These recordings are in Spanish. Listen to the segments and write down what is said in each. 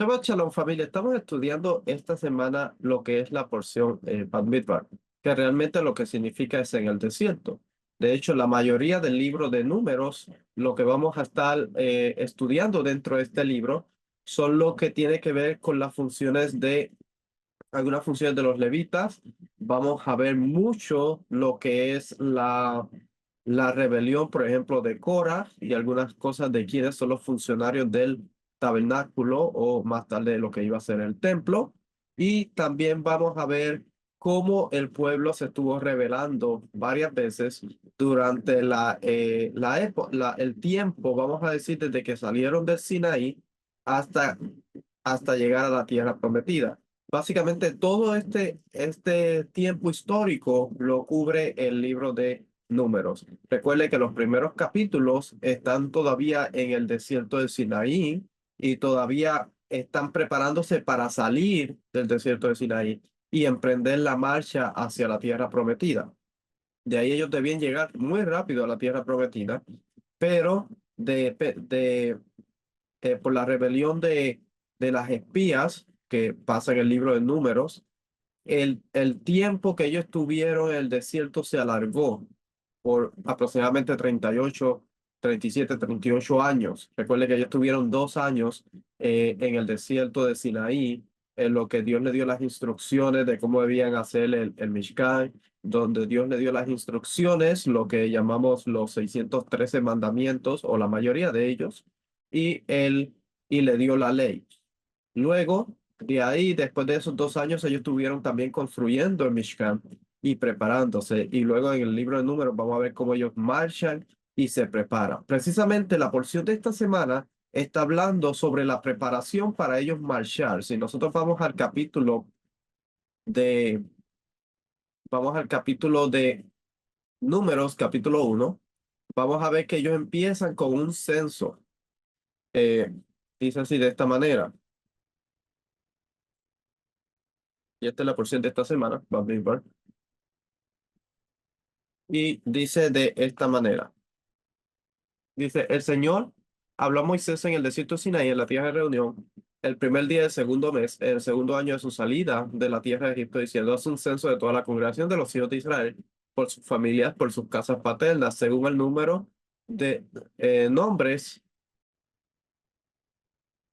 Shabbat Shalom, familia. Estamos estudiando esta semana lo que es la porción Bamidbar, que realmente lo que significa es en el desierto. De hecho, la mayoría del libro de números, lo que vamos a estar estudiando dentro de este libro, son lo que tiene que ver con las funciones de algunas funciones de los levitas. Vamos a ver mucho lo que es la rebelión, por ejemplo, de Cora y algunas cosas de quiénes son los funcionarios del tabernáculo o más tarde lo que iba a ser el templo. Y también vamos a ver cómo el pueblo se estuvo rebelando varias veces durante el tiempo, vamos a decir, desde que salieron del Sinaí hasta, hasta llegar a la tierra prometida. Básicamente todo este tiempo histórico lo cubre el libro de Números. Recuerde que los primeros capítulos están todavía en el desierto de Sinaí y todavía están preparándose para salir del desierto de Sinaí y emprender la marcha hacia la tierra prometida. De ahí ellos debían llegar muy rápido a la tierra prometida, pero por la rebelión de las espías que pasa en el libro de Números, el tiempo que ellos tuvieron en el desierto se alargó por aproximadamente 38 años. Recuerde que ellos tuvieron 2 años en el desierto de Sinaí, en lo que Dios le dio las instrucciones de cómo debían hacer el Mishkan, donde Dios le dio las instrucciones, lo que llamamos los 613 mandamientos, o la mayoría de ellos, y le dio la ley. Luego, de ahí, después de esos 2 años, ellos estuvieron también construyendo el Mishkan y preparándose. Y luego en el libro de Números vamos a ver cómo ellos marchan y se preparan. Precisamente la porción de esta semana está hablando sobre la preparación para ellos marchar. Si nosotros de, vamos al capítulo de Números, capítulo 1, vamos a ver que ellos empiezan con un censo. Eh, Dice así de esta manera. Y esta es la porción de esta semana. Y dice de esta manera. Dice, el Señor habló a Moisés en el desierto de Sinaí, en la tierra de reunión, el primer día del segundo mes, en el segundo año de su salida de la tierra de Egipto, diciendo, haz un censo de toda la congregación de los hijos de Israel, por sus familias, por sus casas paternas, según el número de nombres,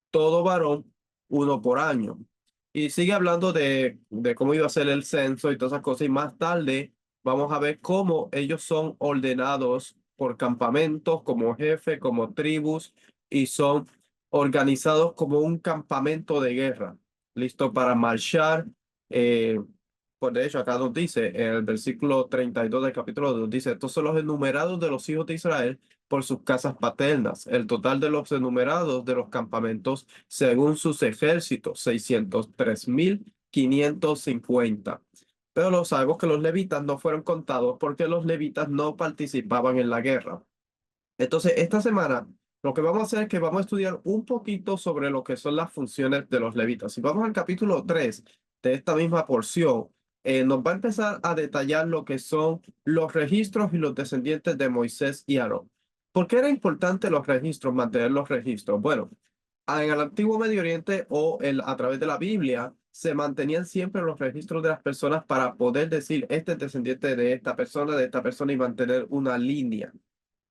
todo varón, uno por año. Y sigue hablando de cómo iba a ser el censo y todas esas cosas. Y más tarde vamos a ver cómo ellos son ordenados por campamentos, como jefe, como tribus, y son organizados como un campamento de guerra, listo para marchar. eh, pues de hecho, acá nos dice, en el versículo 32 del capítulo 2, dice, estos son los enumerados de los hijos de Israel por sus casas paternas. El total de los enumerados de los campamentos según sus ejércitos, 603,550. Pero lo sabemos que los levitas no fueron contados porque los levitas no participaban en la guerra. Entonces, esta semana lo que vamos a hacer es que vamos a estudiar un poquito sobre lo que son las funciones de los levitas. Si vamos al capítulo 3 de esta misma porción, nos va a empezar a detallar lo que son los registros y los descendientes de Moisés y Aarón. ¿Por qué era importante los registros, mantener los registros? Bueno, en el antiguo Medio Oriente a través de la Biblia, se mantenían siempre los registros de las personas para poder decir, este es descendiente de esta persona y mantener una línea.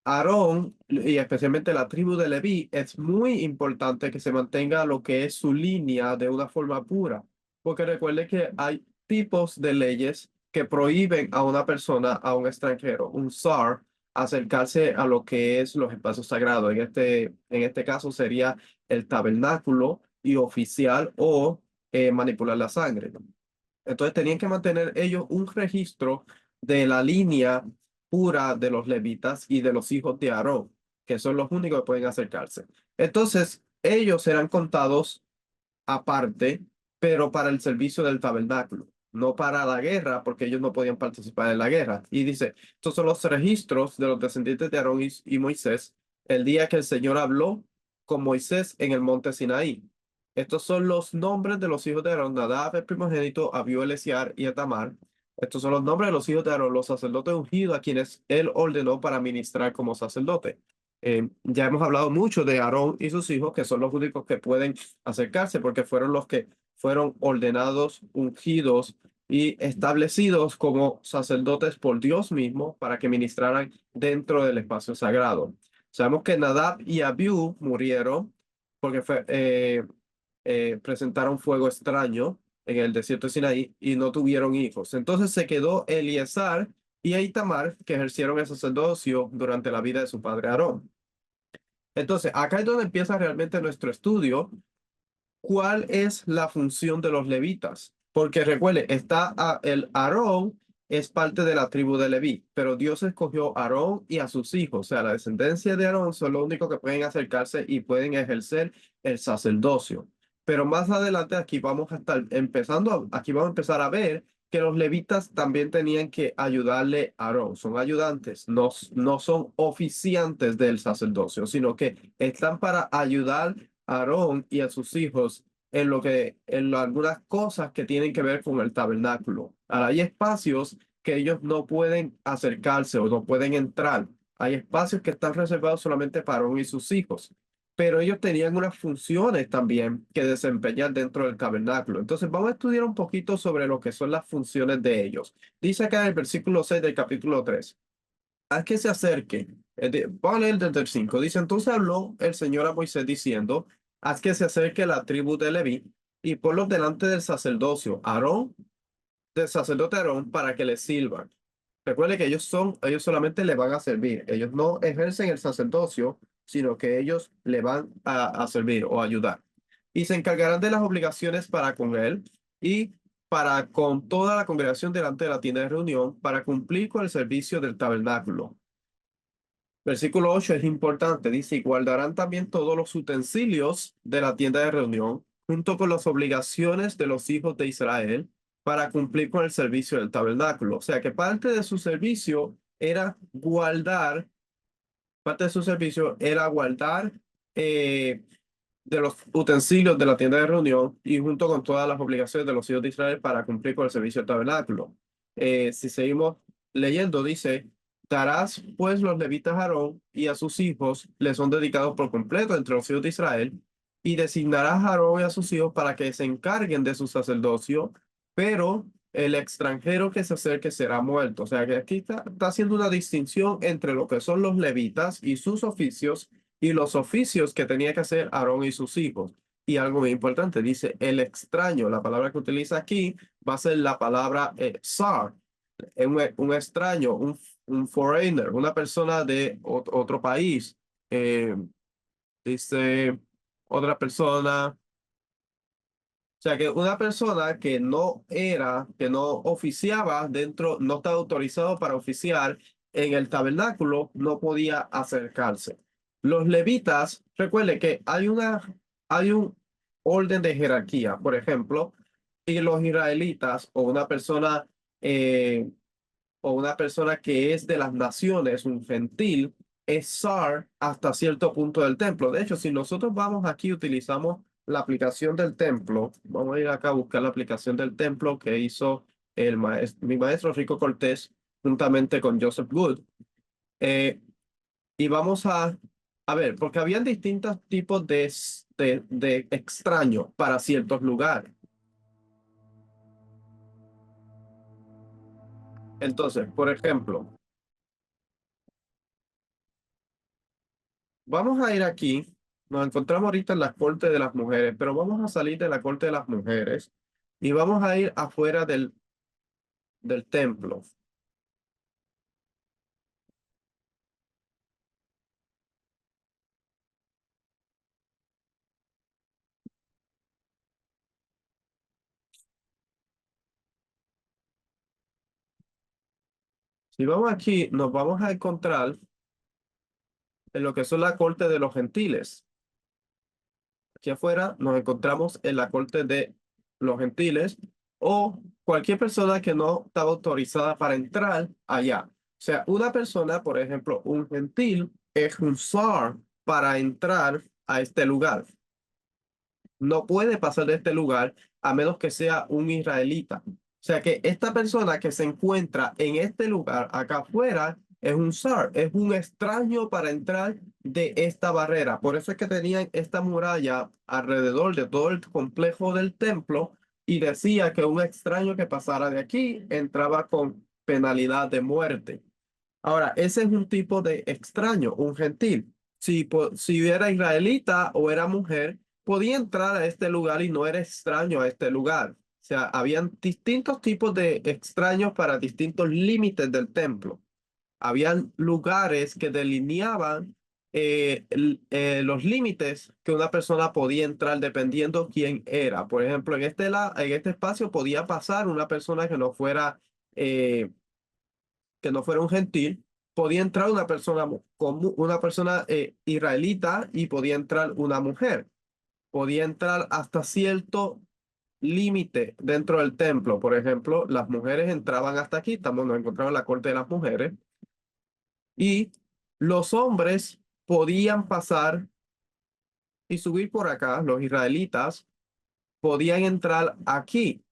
Aarón, y especialmente la tribu de Leví, es muy importante que se mantenga lo que es su línea de una forma pura, porque recuerde que hay tipos de leyes que prohíben a una persona, a un extranjero, un zar, acercarse a lo que es los espacios sagrados. En este caso sería el tabernáculo y oficial o manipular la sangre. Entonces tenían que mantener ellos un registro de la línea pura de los levitas y de los hijos de Aarón, que son los únicos que pueden acercarse. Entonces, ellos serán contados aparte, pero para el servicio del tabernáculo, no para la guerra, porque ellos no podían participar en la guerra. Y dice, estos son los registros de los descendientes de Aarón y Moisés, el día que el Señor habló con Moisés en el monte Sinaí. Estos son los nombres de los hijos de Aarón: Nadab, el primogénito, Abiú, Eleazar y Etamar. Estos son los nombres de los hijos de Aarón, los sacerdotes ungidos a quienes él ordenó para ministrar como sacerdote. Ya hemos hablado mucho de Aarón y sus hijos, que son los únicos que pueden acercarse porque fueron los que fueron ordenados, ungidos y establecidos como sacerdotes por Dios mismo para que ministraran dentro del espacio sagrado. Sabemos que Nadab y Abiú murieron porque presentaron fuego extraño en el desierto de Sinaí y no tuvieron hijos. Entonces se quedó Eleazar y Itamar, que ejercieron el sacerdocio durante la vida de su padre Aarón. Entonces, acá es donde empieza realmente nuestro estudio. ¿Cuál es la función de los levitas? Porque recuerde, el Aarón es parte de la tribu de Leví, pero Dios escogió a Aarón y a sus hijos, o sea, la descendencia de Aarón son los únicos que pueden acercarse y pueden ejercer el sacerdocio. Pero más adelante aquí vamos a estar aquí vamos a empezar a ver que los levitas también tenían que ayudarle a Aarón, son ayudantes, no son oficiantes del sacerdocio, sino que están para ayudar a Aarón y a sus hijos en algunas cosas que tienen que ver con el tabernáculo. Ahora, hay espacios que ellos no pueden acercarse o no pueden entrar. Hay espacios que están reservados solamente para Aarón y sus hijos, pero ellos tenían unas funciones también que desempeñar dentro del tabernáculo. Entonces, vamos a estudiar un poquito sobre lo que son las funciones de ellos. Dice acá en el versículo 6 del capítulo 3. Haz que se acerque. Vamos a leer desde el 5. Dice, entonces habló el Señor a Moisés diciendo, haz que se acerque la tribu de Leví y ponlos delante del sacerdocio, Aarón, del sacerdote Aarón, para que le sirvan. Recuerde que ellos solamente le van a servir. Ellos no ejercen el sacerdocio, sino que ellos le van a servir o ayudar. Y se encargarán de las obligaciones para con él y para con toda la congregación delante de la tienda de reunión para cumplir con el servicio del tabernáculo. Versículo 8 es importante, dice, y guardarán también todos los utensilios de la tienda de reunión, junto con las obligaciones de los hijos de Israel, para cumplir con el servicio del tabernáculo. O sea que parte de su servicio era guardar eh, de los utensilios de la tienda de reunión y junto con todas las obligaciones de los hijos de Israel para cumplir con el servicio del tabernáculo. Si seguimos leyendo, dice, darás pues los levitas a Aarón y a sus hijos les son dedicados por completo entre los hijos de Israel y designarás a Aarón y a sus hijos para que se encarguen de su sacerdocio, pero el extranjero que se acerque será muerto. O sea que aquí está haciendo una distinción entre lo que son los levitas y sus oficios y los oficios que tenía que hacer Aarón y sus hijos. Y algo muy importante, dice el extraño. La palabra que utiliza aquí va a ser la palabra zar, un extraño, un foreigner, una persona de otro país. Eh, dice otra persona. O sea, que una persona que no oficiaba dentro, no estaba autorizado para oficiar en el tabernáculo, no podía acercarse. Los levitas, recuerde que hay un orden de jerarquía, por ejemplo, y los israelitas eh, o una persona que es de las naciones, un gentil, es zar hasta cierto punto del templo. De hecho, si nosotros vamos aquí, utilizamos la aplicación del templo, vamos a ir acá a buscar la aplicación del templo que hizo mi maestro Rico Cortés juntamente con Joseph Good. Eh, y vamos a ver, porque habían distintos tipos de extraños para ciertos lugares. Entonces, por ejemplo, vamos a ir aquí, nos encontramos ahorita en la corte de las mujeres, pero vamos a salir de la corte de las mujeres y vamos a ir afuera del templo. Si vamos aquí, nos vamos a encontrar en lo que son la corte de los gentiles. Aquí afuera nos encontramos en la corte de los gentiles o cualquier persona que no estaba autorizada para entrar allá. O sea, una persona, por ejemplo, un gentil es un zar para entrar a este lugar. No puede pasar de este lugar a menos que sea un israelita. O sea que esta persona que se encuentra en este lugar acá afuera es un zar, es un extraño para entrar de esta barrera. Por eso es que tenían esta muralla alrededor de todo el complejo del templo y decía que un extraño que pasara de aquí entraba con penalidad de muerte. Ahora, ese es un tipo de extraño, un gentil. Si era israelita o era mujer, podía entrar a este lugar y no era extraño a este lugar. O sea, habían distintos tipos de extraños para distintos límites del templo. Habían lugares que delineaban los límites que una persona podía entrar dependiendo quién era. Por ejemplo, en este espacio podía pasar una persona eh, que no fuera un gentil, podía entrar una persona una persona israelita y podía entrar una mujer. Podía entrar hasta cierto límite dentro del templo. Por ejemplo, las mujeres entraban hasta aquí, nos encontramos en la corte de las mujeres, y los hombres podían pasar y subir por acá, los israelitas podían entrar aquí.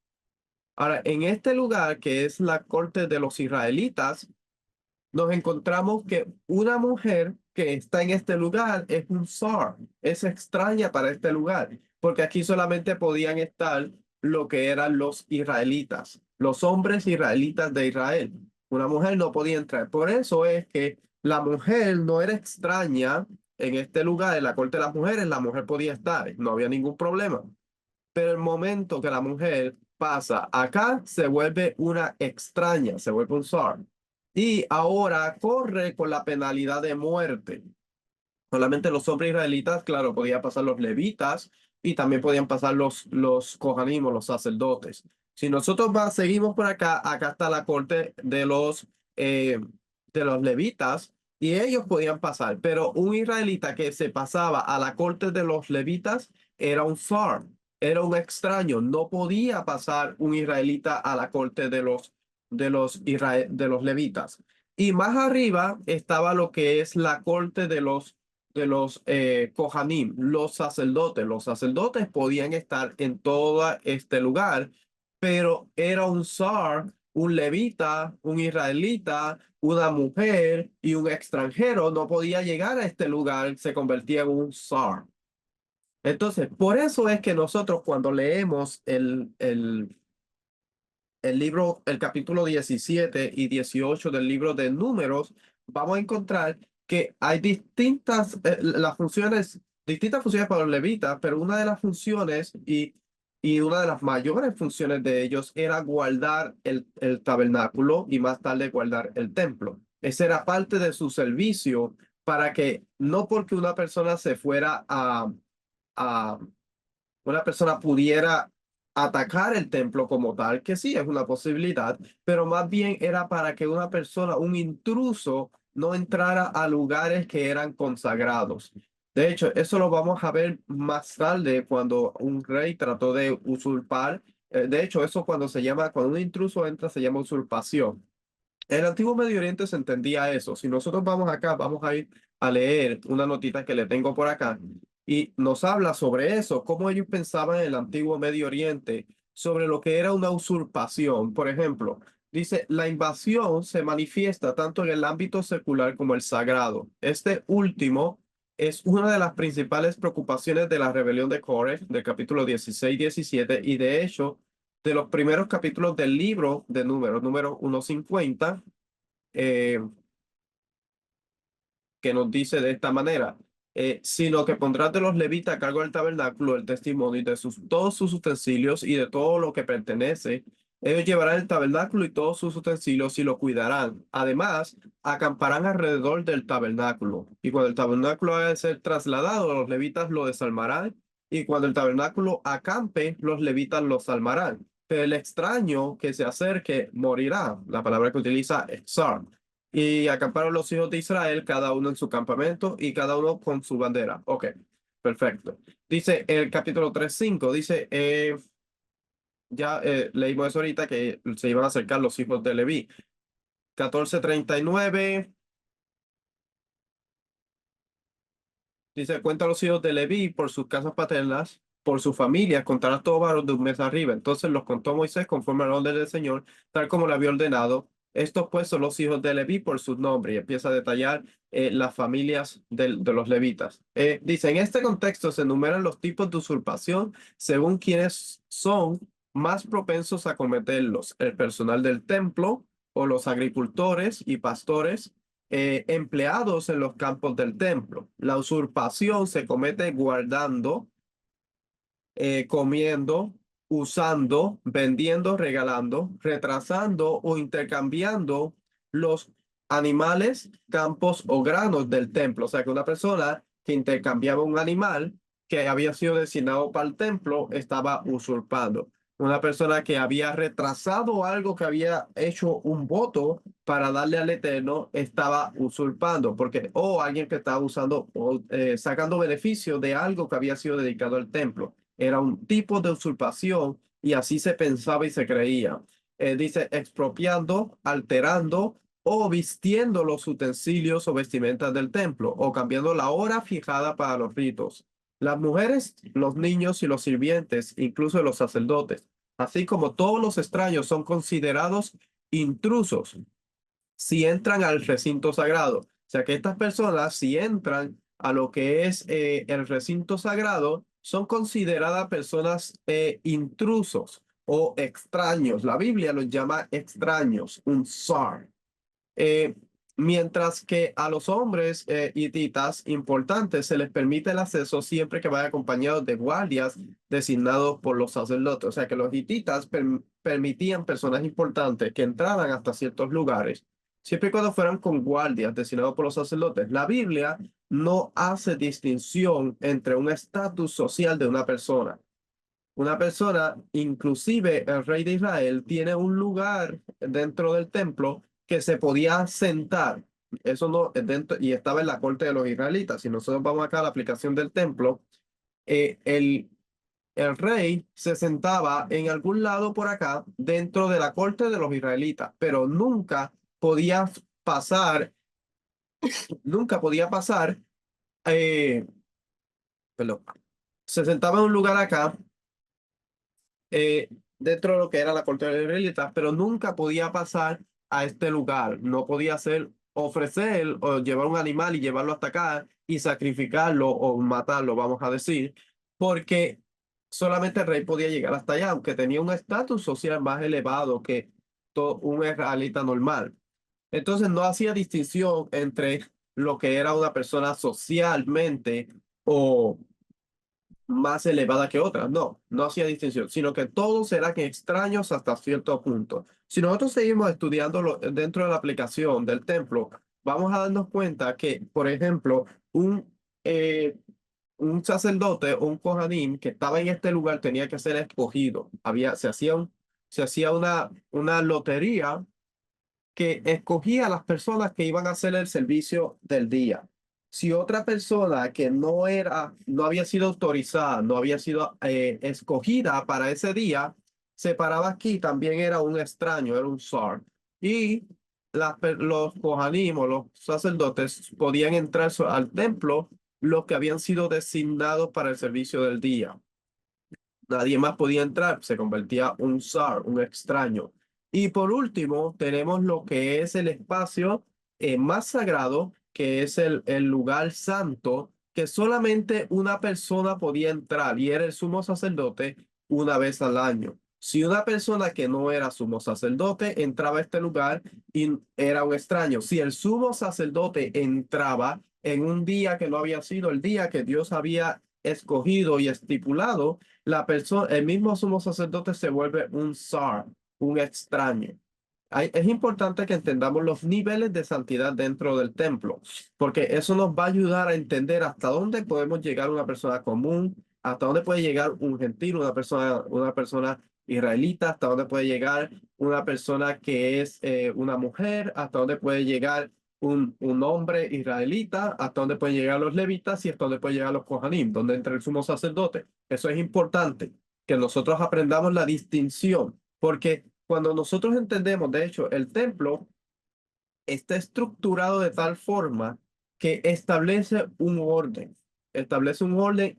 Ahora, en este lugar que es la corte de los israelitas, nos encontramos que una mujer que está en este lugar es un zar, es extraña para este lugar, porque aquí solamente podían estar lo que eran los israelitas, los hombres israelitas de Israel. Una mujer no podía entrar. Por eso es que la mujer no era extraña en este lugar, en la corte de las mujeres, la mujer podía estar, no había ningún problema. Pero el momento que la mujer pasa acá, se vuelve una extraña, se vuelve un zar. Y ahora corre con la penalidad de muerte. Solamente los hombres israelitas, claro, podían pasar los levitas y también podían pasar los cojanim o los sacerdotes. Si nosotros seguimos por acá, acá está la corte de los levitas y ellos podían pasar, pero un israelita que se pasaba a la corte de los levitas era un zar, era un extraño, no podía pasar un israelita a la corte de los levitas. Y más arriba estaba lo que es la corte de los Kohanim, los sacerdotes. Los sacerdotes podían estar en todo este lugar, pero era un zar, un levita, un israelita, una mujer y un extranjero no podía llegar a este lugar, se convertía en un zar. Entonces, por eso es que nosotros cuando leemos el libro, el capítulo 17 y 18 del libro de Números, vamos a encontrar que hay distintas funciones para los levitas, pero una de las funciones y una de las mayores funciones de ellos era guardar el tabernáculo y más tarde guardar el templo. Ese era parte de su servicio para que no porque una persona se fuera a una persona pudiera atacar el templo como tal, que sí es una posibilidad, pero más bien era para que una persona, un intruso, no entrara a lugares que eran consagrados. De hecho, eso lo vamos a ver más tarde cuando un rey trató de usurpar. De hecho, eso cuando un intruso entra, se llama usurpación. En el antiguo Medio Oriente se entendía eso. Si nosotros vamos acá, vamos a ir a leer una notita que le tengo por acá y nos habla sobre eso, cómo ellos pensaban en el antiguo Medio Oriente sobre lo que era una usurpación. Por ejemplo, dice, la invasión se manifiesta tanto en el ámbito secular como el sagrado. Este último es una de las principales preocupaciones de la rebelión de Coré, del capítulo 16-17, y de hecho de los primeros capítulos del libro de Números, número 150, eh, que nos dice de esta manera, sino que pondrás de los levitas a cargo del tabernáculo el testimonio y de todos sus utensilios y de todo lo que pertenece. Ellos llevarán el tabernáculo y todos sus utensilios y lo cuidarán. Además, acamparán alrededor del tabernáculo. Y cuando el tabernáculo haya de ser trasladado, los levitas lo desarmarán. Y cuando el tabernáculo acampe, los levitas lo salmarán. Pero el extraño que se acerque morirá. La palabra que utiliza es exar. Y acamparon los hijos de Israel, cada uno en su campamento y cada uno con su bandera. Ok, perfecto. Dice el capítulo 3:5, dice, ya leímos eso ahorita, que se iban a acercar los hijos de Leví. 14:39, dice, cuenta a los hijos de Leví por sus casas paternas, por sus familias, contarás todo varón de un mes arriba. Entonces los contó Moisés conforme al orden del Señor, tal como le había ordenado. Estos pues son los hijos de Leví por su nombre y empieza a detallar las familias de los levitas. Dice, en este contexto se enumeran los tipos de usurpación según quienes son más propensos a cometerlos: el personal del templo o los agricultores y pastores empleados en los campos del templo. La usurpación se comete guardando, comiendo, usando, vendiendo, regalando, retrasando o intercambiando los animales, campos o granos del templo. O sea que una persona que intercambiaba un animal que había sido designado para el templo estaba usurpando. Una persona que había retrasado algo que había hecho un voto para darle al Eterno estaba usurpando, porque o alguien que estaba usando o sacando beneficio de algo que había sido dedicado al templo. Era un tipo de usurpación y así se pensaba y se creía. Dice expropiando, alterando o vistiendo los utensilios o vestimentas del templo o cambiando la hora fijada para los ritos. Las mujeres, los niños y los sirvientes, incluso los sacerdotes, así como todos los extraños, son considerados intrusos si entran al recinto sagrado. O sea que estas personas, si entran a lo que es el recinto sagrado, son consideradas personas intrusos o extraños. La Biblia los llama extraños, un zar. Eh, Mientras que a los hombres hititas importantes se les permite el acceso siempre que vaya acompañado de guardias designados por los sacerdotes. O sea que los hititas permitían personas importantes que entraran hasta ciertos lugares, siempre y cuando fueran con guardias designados por los sacerdotes. La Biblia no hace distinción entre un estatus social de una persona. Una persona, inclusive el rey de Israel, tiene un lugar dentro del templo que se podía sentar. Eso no es dentro, y estaba en la corte de los israelitas. Si nosotros vamos acá a la aplicación del templo, eh, el, el rey se sentaba en algún lado por acá dentro de la corte de los israelitas, pero nunca podía pasar, eh, perdón, se sentaba en un lugar acá dentro de lo que era la corte de los israelitas, pero nunca podía pasar a este lugar. No podía ofrecer o llevar un animal y llevarlo hasta acá y sacrificarlo o matarlo, vamos a decir, porque solamente el rey podía llegar hasta allá, aunque tenía un estatus social más elevado que un israelita normal. Entonces no hacía distinción entre lo que era una persona socialmente o más elevada que otras. No, no hacía distinción, sino que todos eran extraños hasta cierto punto. Si nosotros seguimos estudiando dentro de la aplicación del templo, vamos a darnos cuenta que, por ejemplo, eh, un sacerdote o un kohanim que estaba en este lugar tenía que ser escogido. Se hacía una lotería que escogía a las personas que iban a hacer el servicio del día. Si otra persona que no había sido autorizada, no había sido escogida para ese día, se paraba aquí, también era un extraño, era un zar. Y los kohanim o los sacerdotes podían entrar al templo los que habían sido designados para el servicio del día. Nadie más podía entrar, se convertía un zar, un extraño. Y por último, tenemos lo que es el espacio más sagrado, que es el lugar santo, que solamente una persona podía entrar y era el sumo sacerdote una vez al año. Si una persona que no era sumo sacerdote entraba a este lugar y era un extraño, si el sumo sacerdote entraba en un día que no había sido el día que Dios había escogido y estipulado, el mismo sumo sacerdote se vuelve un zar, un extraño. Es importante que entendamos los niveles de santidad dentro del templo, porque eso nos va a ayudar a entender hasta dónde podemos llegar una persona común, hasta dónde puede llegar un gentil, una persona israelita, hasta dónde puede llegar una persona que es una mujer, hasta dónde puede llegar un hombre israelita, hasta dónde pueden llegar los levitas y hasta dónde puede llegar los kohanim, donde entra el sumo sacerdote. Eso es importante, que nosotros aprendamos la distinción, porque cuando nosotros entendemos, de hecho, el templo está estructurado de tal forma que establece un orden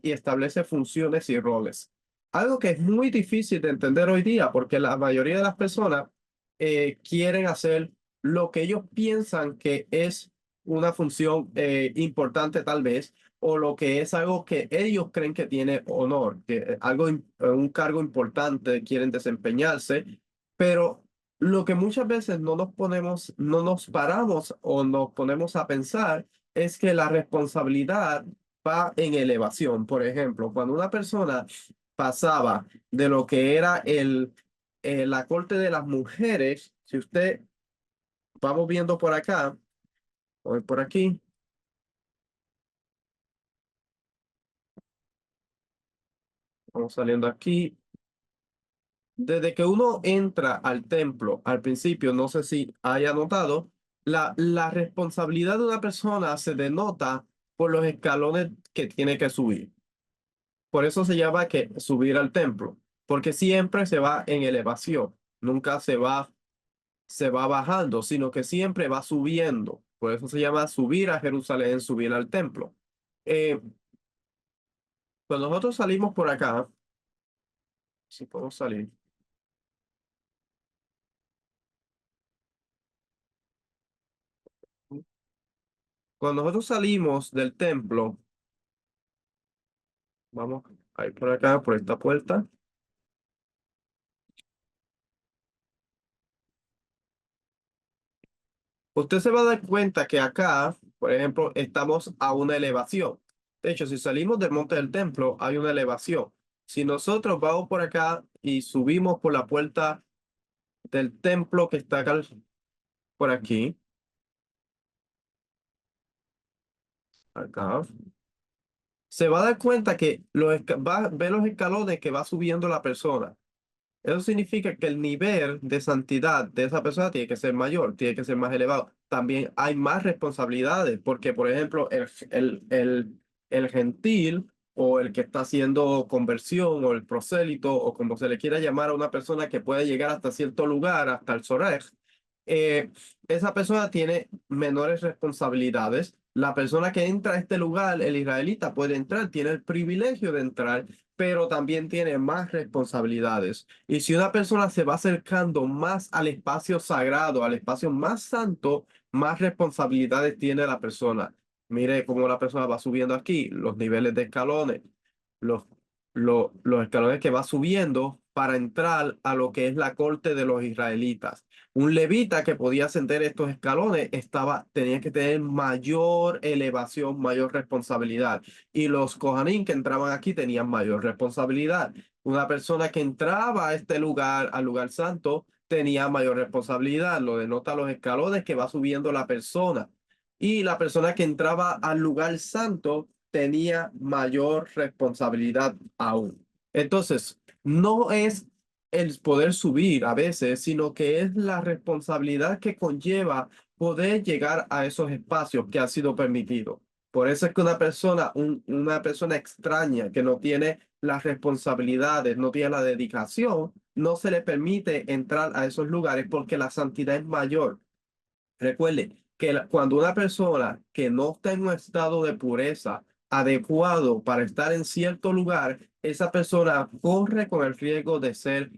y establece funciones y roles. Algo que es muy difícil de entender hoy día porque la mayoría de las personas quieren hacer lo que ellos piensan que es una función importante tal vez, o lo que es algo que ellos creen que tiene honor, que algo, un cargo importante quieren desempeñarse, pero lo que muchas veces no nos paramos o nos ponemos a pensar es que la responsabilidad va en elevación. Por ejemplo, cuando una persona pasaba de lo que era la corte de las mujeres, si usted, vamos viendo por acá, o por aquí, vamos saliendo aquí. Desde que uno entra al templo, al principio, no sé si haya notado, la responsabilidad de una persona se denota por los escalones que tiene que subir. Por eso se llama que subir al templo, porque siempre se va en elevación, nunca se va bajando, sino que siempre va subiendo. Por eso se llama subir a Jerusalén, subir al templo. Eh, cuando nosotros salimos por acá, si podemos salir, cuando nosotros salimos del templo, vamos a ir por acá, por esta puerta. Usted se va a dar cuenta que acá, por ejemplo, estamos a una elevación. De hecho, si salimos del monte del templo, hay una elevación. Si nosotros vamos por acá y subimos por la puerta del templo que está acá, por aquí, acá, se va a dar cuenta que va a ver los escalones que va subiendo la persona. Eso significa que el nivel de santidad de esa persona tiene que ser mayor, tiene que ser más elevado. También hay más responsabilidades, porque, por ejemplo, el gentil o el que está haciendo conversión o el prosélito o como se le quiera llamar a una persona que puede llegar hasta cierto lugar, hasta el Sorej, eh, esa persona tiene menores responsabilidades. La persona que entra a este lugar, el israelita, puede entrar, tiene el privilegio de entrar, pero también tiene más responsabilidades. Y si una persona se va acercando más al espacio sagrado, al espacio más santo, más responsabilidades tiene la persona. Mire cómo la persona va subiendo aquí, los niveles de escalones, los, los escalones que va subiendo para entrar a lo que es la corte de los israelitas. Un levita que podía ascender estos escalones tenía que tener mayor elevación, mayor responsabilidad. Y los Kohanim que entraban aquí tenían mayor responsabilidad. Una persona que entraba a este lugar, al lugar santo, tenía mayor responsabilidad. Lo denota los escalones que va subiendo la persona. Y la persona que entraba al lugar santo tenía mayor responsabilidad aún. Entonces, no es el poder subir a veces, sino que es la responsabilidad que conlleva poder llegar a esos espacios que ha sido permitido. Por eso es que una persona extraña que no tiene las responsabilidades, no tiene la dedicación, no se le permite entrar a esos lugares porque la santidad es mayor. Recuerde que cuando una persona que no está en un estado de pureza adecuado para estar en cierto lugar, esa persona corre con el riesgo de ser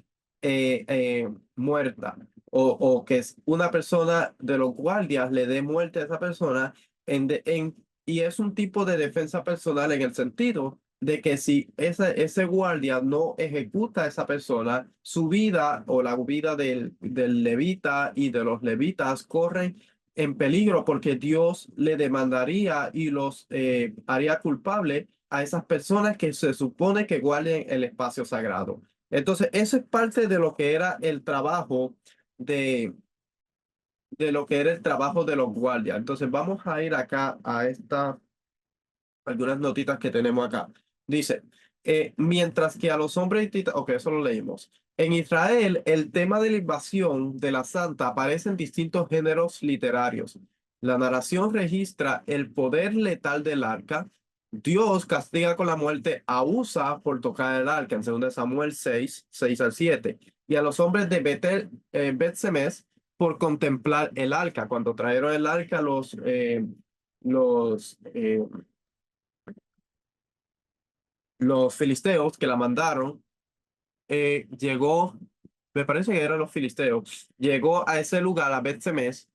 muerta o que una persona de los guardias le dé muerte a esa persona y es un tipo de defensa personal en el sentido de que si ese guardia no ejecuta a esa persona, su vida o la vida del levita y de los levitas corren en peligro porque Dios le demandaría y los haría culpable a esas personas que se supone que guarden el espacio sagrado. Entonces, eso es parte de lo que era el trabajo de, de lo que era el trabajo de los guardias. Entonces, vamos a ir acá a algunas notitas que tenemos acá. Dice, mientras que a los hombres, ok, eso lo leímos. En Israel, el tema de la invasión de la Santa aparece en distintos géneros literarios. La narración registra el poder letal del arca. Dios castiga con la muerte a Usa por tocar el arca, en 2 Samuel 6, 6 al 7. Y a los hombres de Bet-Semes por contemplar el arca. Cuando trajeron el arca los, eh, los filisteos que la mandaron, llegó, me parece que eran los filisteos, llegó a ese lugar, a Bet-Semes,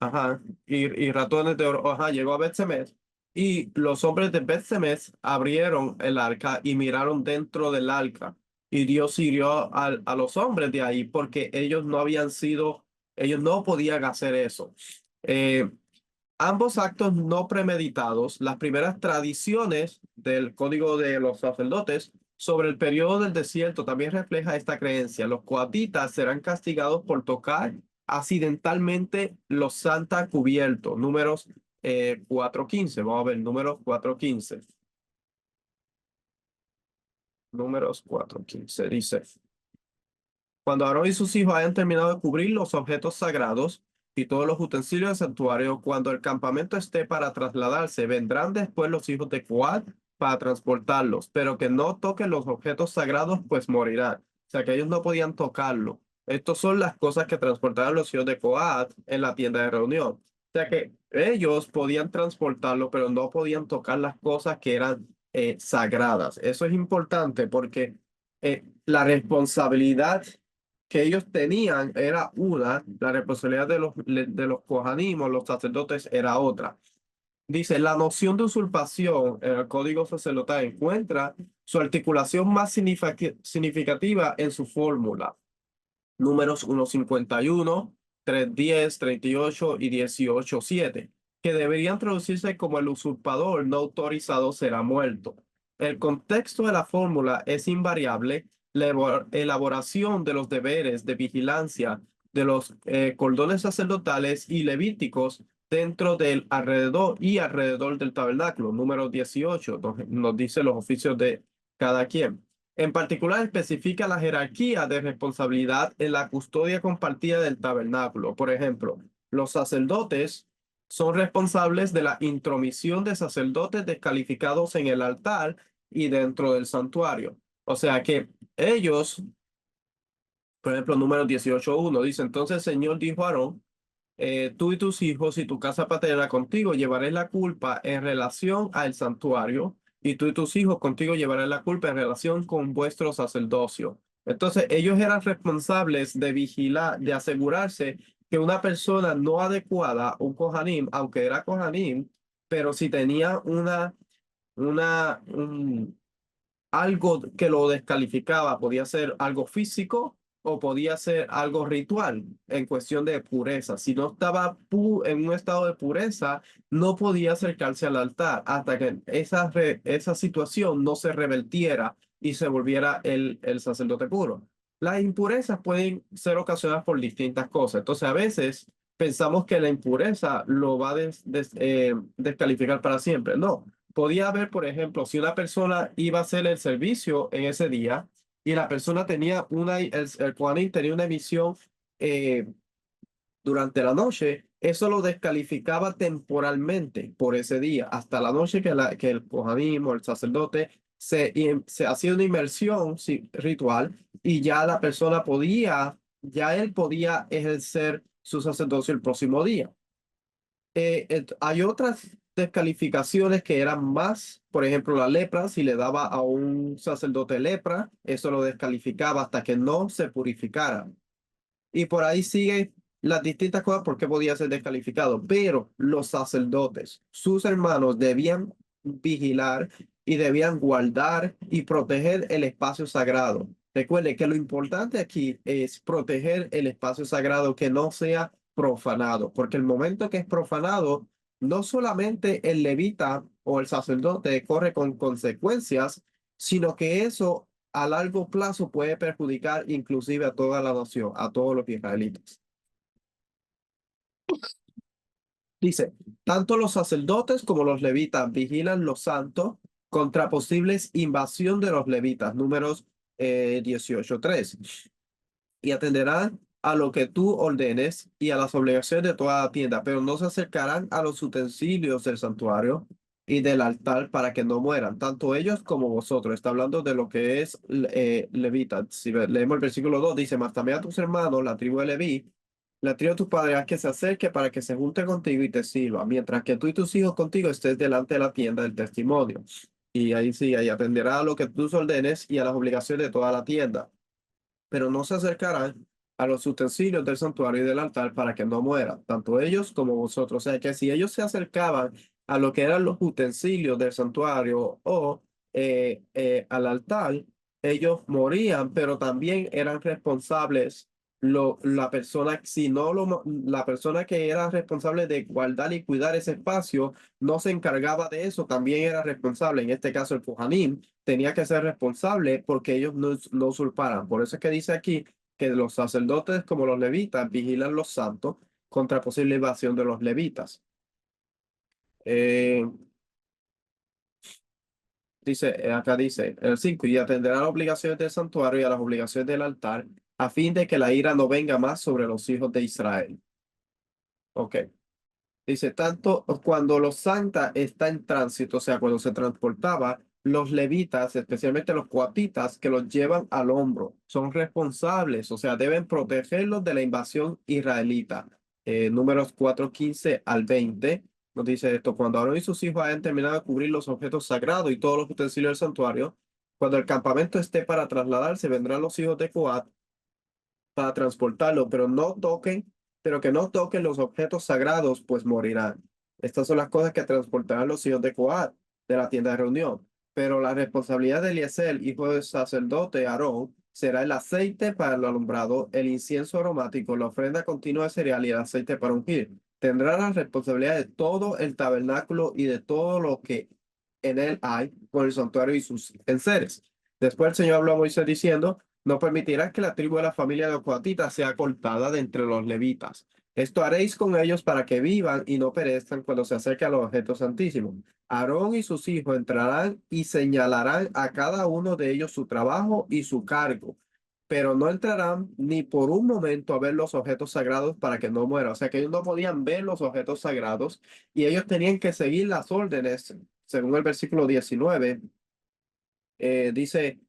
Ajá, y ratones de oro, ajá, llegó a Bet-Semes, y los hombres de Bet-Semes abrieron el arca y miraron dentro del arca, y Dios hirió a los hombres de ahí porque ellos no podían hacer eso. Eh, Ambos actos no premeditados, las primeras tradiciones del código de los sacerdotes sobre el periodo del desierto también refleja esta creencia. Los coatitas serán castigados por tocar accidentalmente los santa cubiertos. Números 4:15. Vamos a ver, números 4:15. Números 4:15 dice. Cuando Aarón y sus hijos hayan terminado de cubrir los objetos sagrados y todos los utensilios del santuario, cuando el campamento esté para trasladarse, vendrán después los hijos de Coat para transportarlos, pero que no toquen los objetos sagrados, pues morirán. O sea que ellos no podían tocarlo. Estas son las cosas que transportaban los hijos de Coat en la tienda de reunión. O sea que ellos podían transportarlo, pero no podían tocar las cosas que eran sagradas. Eso es importante porque la responsabilidad que ellos tenían era una, la responsabilidad de los kohanim o los sacerdotes era otra. Dice, la noción de usurpación en el código sacerdotal encuentra su articulación más significativa en su fórmula. Números 151, 310, 38 y 18:7, que deberían traducirse como el usurpador no autorizado será muerto. El contexto de la fórmula es invariable. La elaboración de los deberes de vigilancia de los cordones sacerdotales y levíticos dentro del alrededor del tabernáculo. Número 18 nos dice los oficios de cada quien. En particular, especifica la jerarquía de responsabilidad en la custodia compartida del tabernáculo. Por ejemplo, los sacerdotes son responsables de la intromisión de sacerdotes descalificados en el altar y dentro del santuario. O sea que ellos, por ejemplo, número 18:1 dice, entonces el Señor dijo a Aarón, tú y tus hijos y tu casa paterna contigo llevaré la culpa en relación al santuario, y tú y tus hijos contigo llevarán la culpa en relación con vuestro sacerdocio. Entonces, ellos eran responsables de vigilar, de asegurarse que una persona no adecuada, un kohanim, aunque era kohanim, pero si tenía un, algo que lo descalificaba, podía ser algo físico o podía ser algo ritual en cuestión de pureza. Si no estaba en un estado de pureza, no podía acercarse al altar hasta que esa situación no se revertiera y se volviera el sacerdote puro. Las impurezas pueden ser ocasionadas por distintas cosas. Entonces, a veces pensamos que la impureza lo va a descalificar para siempre. No, podía haber, por ejemplo, si una persona iba a hacer el servicio en ese día y la persona tenía el Kohanim tenía una emisión eh, durante la noche, eso lo descalificaba temporalmente por ese día, hasta la noche que el Kohanim o el sacerdote se hacía una inmersión ritual, y ya la persona ya él podía ejercer su sacerdocio el próximo día. Hay otras descalificaciones que eran más, por ejemplo, la lepra. Si le daba a un sacerdote lepra, eso lo descalificaba hasta que no se purificara. Y por ahí siguen las distintas cosas por qué podía ser descalificado. Pero los sacerdotes, sus hermanos, debían vigilar y debían guardar y proteger el espacio sagrado. Recuerde que lo importante aquí es proteger el espacio sagrado, que no sea profanado, porque el momento que es profanado, no solamente el levita o el sacerdote corre con consecuencias, sino que eso a largo plazo puede perjudicar inclusive a toda la nación, a todos los israelitas. Dice, tanto los sacerdotes como los levitas vigilan los santos contra posibles invasión de los levitas. Números 18:3. Y atenderán a lo que tú ordenes y a las obligaciones de toda la tienda, pero no se acercarán a los utensilios del santuario y del altar para que no mueran, tanto ellos como vosotros. Está hablando de lo que es levita. Si leemos el versículo 2, dice, mas también a tus hermanos, la tribu de Leví, la tribu de tus padres, haz que se acerque para que se junte contigo y te sirva, mientras que tú y tus hijos contigo estés delante de la tienda del testimonio. Y ahí sí, ahí atenderá a lo que tú ordenes y a las obligaciones de toda la tienda, pero no se acercarán a los utensilios del santuario y del altar para que no mueran, tanto ellos como vosotros. O sea que si ellos se acercaban a lo que eran los utensilios del santuario o al altar, ellos morían, pero también eran responsables. La persona, si no la persona que era responsable de guardar y cuidar ese espacio no se encargaba de eso, también era responsable. En este caso, el Kohanim tenía que ser responsable porque ellos no usurparan. Por eso es que dice aquí que los sacerdotes como los levitas vigilan los santos contra posible invasión de los levitas. Eh, acá dice, el 5 y atenderá a las obligaciones del santuario y a las obligaciones del altar, a fin de que la ira no venga más sobre los hijos de Israel. Ok. Dice, tanto cuando los santa está en tránsito, o sea, cuando se transportaba, los levitas, especialmente los coatitas, que los llevan al hombro, son responsables, o sea, deben protegerlos de la invasión israelita. Números 4:15 al 20 nos dice esto, cuando Aarón y sus hijos hayan terminado de cubrir los objetos sagrados y todos los utensilios del santuario, cuando el campamento esté para trasladarse, vendrán los hijos de Coat para transportarlo, pero que no toquen los objetos sagrados, pues morirán. Estas son las cosas que transportarán los hijos de Coat de la tienda de reunión. Pero la responsabilidad de Eliezer, hijo del sacerdote Aarón, será el aceite para el alumbrado, el incienso aromático, la ofrenda continua de cereal y el aceite para ungir. Tendrá la responsabilidad de todo el tabernáculo y de todo lo que en él hay, con el santuario y sus enseres. Después el Señor habló a Moisés diciendo, no permitirás que la tribu de la familia de los coatitas sea cortada de entre los levitas. Esto haréis con ellos para que vivan y no perezcan cuando se acerque a los objetos santísimos. Aarón y sus hijos entrarán y señalarán a cada uno de ellos su trabajo y su cargo, pero no entrarán ni por un momento a ver los objetos sagrados para que no mueran. O sea que ellos no podían ver los objetos sagrados y ellos tenían que seguir las órdenes, según el versículo 19 dice,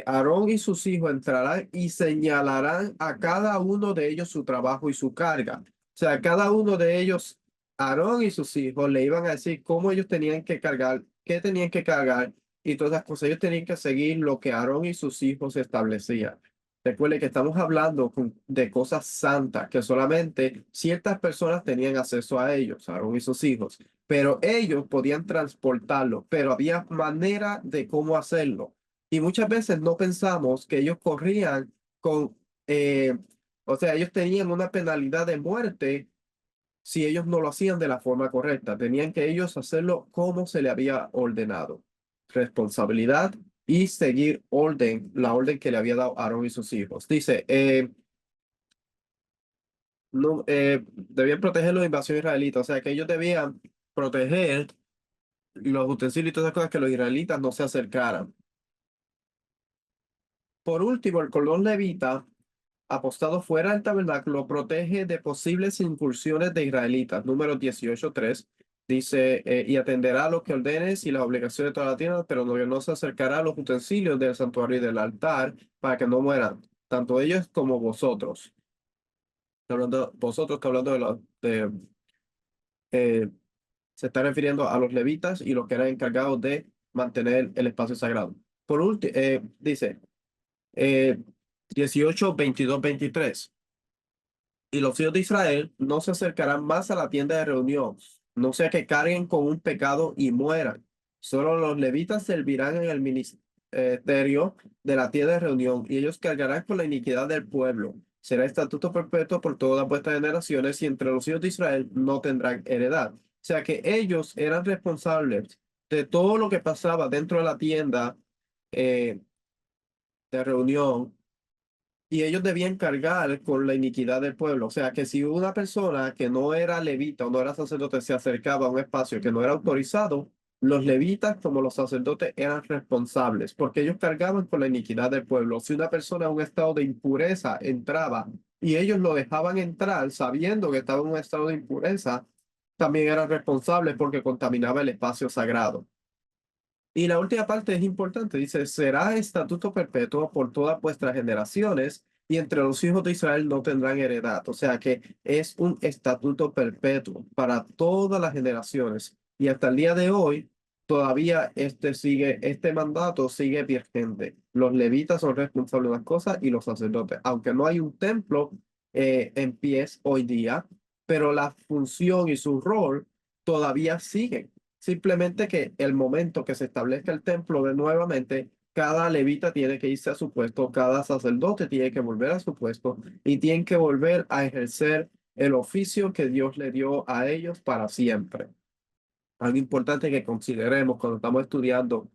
Aarón y sus hijos entrarán y señalarán a cada uno de ellos su trabajo y su carga. O sea, cada uno de ellos, Aarón y sus hijos, le iban a decir cómo ellos tenían que cargar, qué tenían que cargar y todas las cosas. Ellos tenían que seguir lo que Aarón y sus hijos establecían. Recuerde que estamos hablando de cosas santas, que solamente ciertas personas tenían acceso a ellos, Aarón y sus hijos, pero ellos podían transportarlo, pero había manera de cómo hacerlo. Y muchas veces no pensamos que ellos corrían con, eh, o sea, ellos tenían una penalidad de muerte si ellos no lo hacían de la forma correcta. Tenían que ellos hacerlo como se le había ordenado. Responsabilidad y seguir orden, la orden que le había dado Aarón y sus hijos. Dice, no, debían proteger la invasión israelita, o sea, que ellos debían proteger los utensilios y todas esas cosas que los israelitas no se acercaran. Por último, el cordón levita, apostado fuera del tabernáculo, protege de posibles incursiones de israelitas. Número 18:3 dice, y atenderá a lo que ordenes y las obligaciones de toda la tierra, pero no se acercará a los utensilios del santuario y del altar para que no mueran, tanto ellos como vosotros. Vosotros está hablando eh, se está refiriendo a los levitas y los que eran encargados de mantener el espacio sagrado. Por último, dice eh, 18, 22, 23. Y los hijos de Israel no se acercarán más a la tienda de reunión, no sea que carguen con un pecado y mueran. Solo los levitas servirán en el ministerio de la tienda de reunión y ellos cargarán con la iniquidad del pueblo. Será estatuto perpetuo por todas vuestras generaciones y entre los hijos de Israel no tendrán heredad. O sea que ellos eran responsables de todo lo que pasaba dentro de la tienda eh, de reunión y ellos debían cargar con la iniquidad del pueblo. O sea, que si una persona que no era levita o no era sacerdote se acercaba a un espacio que no era autorizado, los levitas como los sacerdotes eran responsables porque ellos cargaban con la iniquidad del pueblo. Si una persona en un estado de impureza entraba y ellos lo dejaban entrar sabiendo que estaba en un estado de impureza, también eran responsables porque contaminaba el espacio sagrado. Y la última parte es importante, dice, será estatuto perpetuo por todas vuestras generaciones y entre los hijos de Israel no tendrán heredad. O sea que es un estatuto perpetuo para todas las generaciones. Y hasta el día de hoy, todavía este mandato sigue vigente. Los levitas son responsables de las cosas y los sacerdotes, aunque no hay un templo en pies hoy día, pero la función y su rol todavía siguen. Simplemente que el momento que se establezca el templo de nuevamente, cada levita tiene que irse a su puesto, cada sacerdote tiene que volver a su puesto y tienen que volver a ejercer el oficio que Dios le dio a ellos para siempre. Algo importante que consideremos cuando estamos estudiando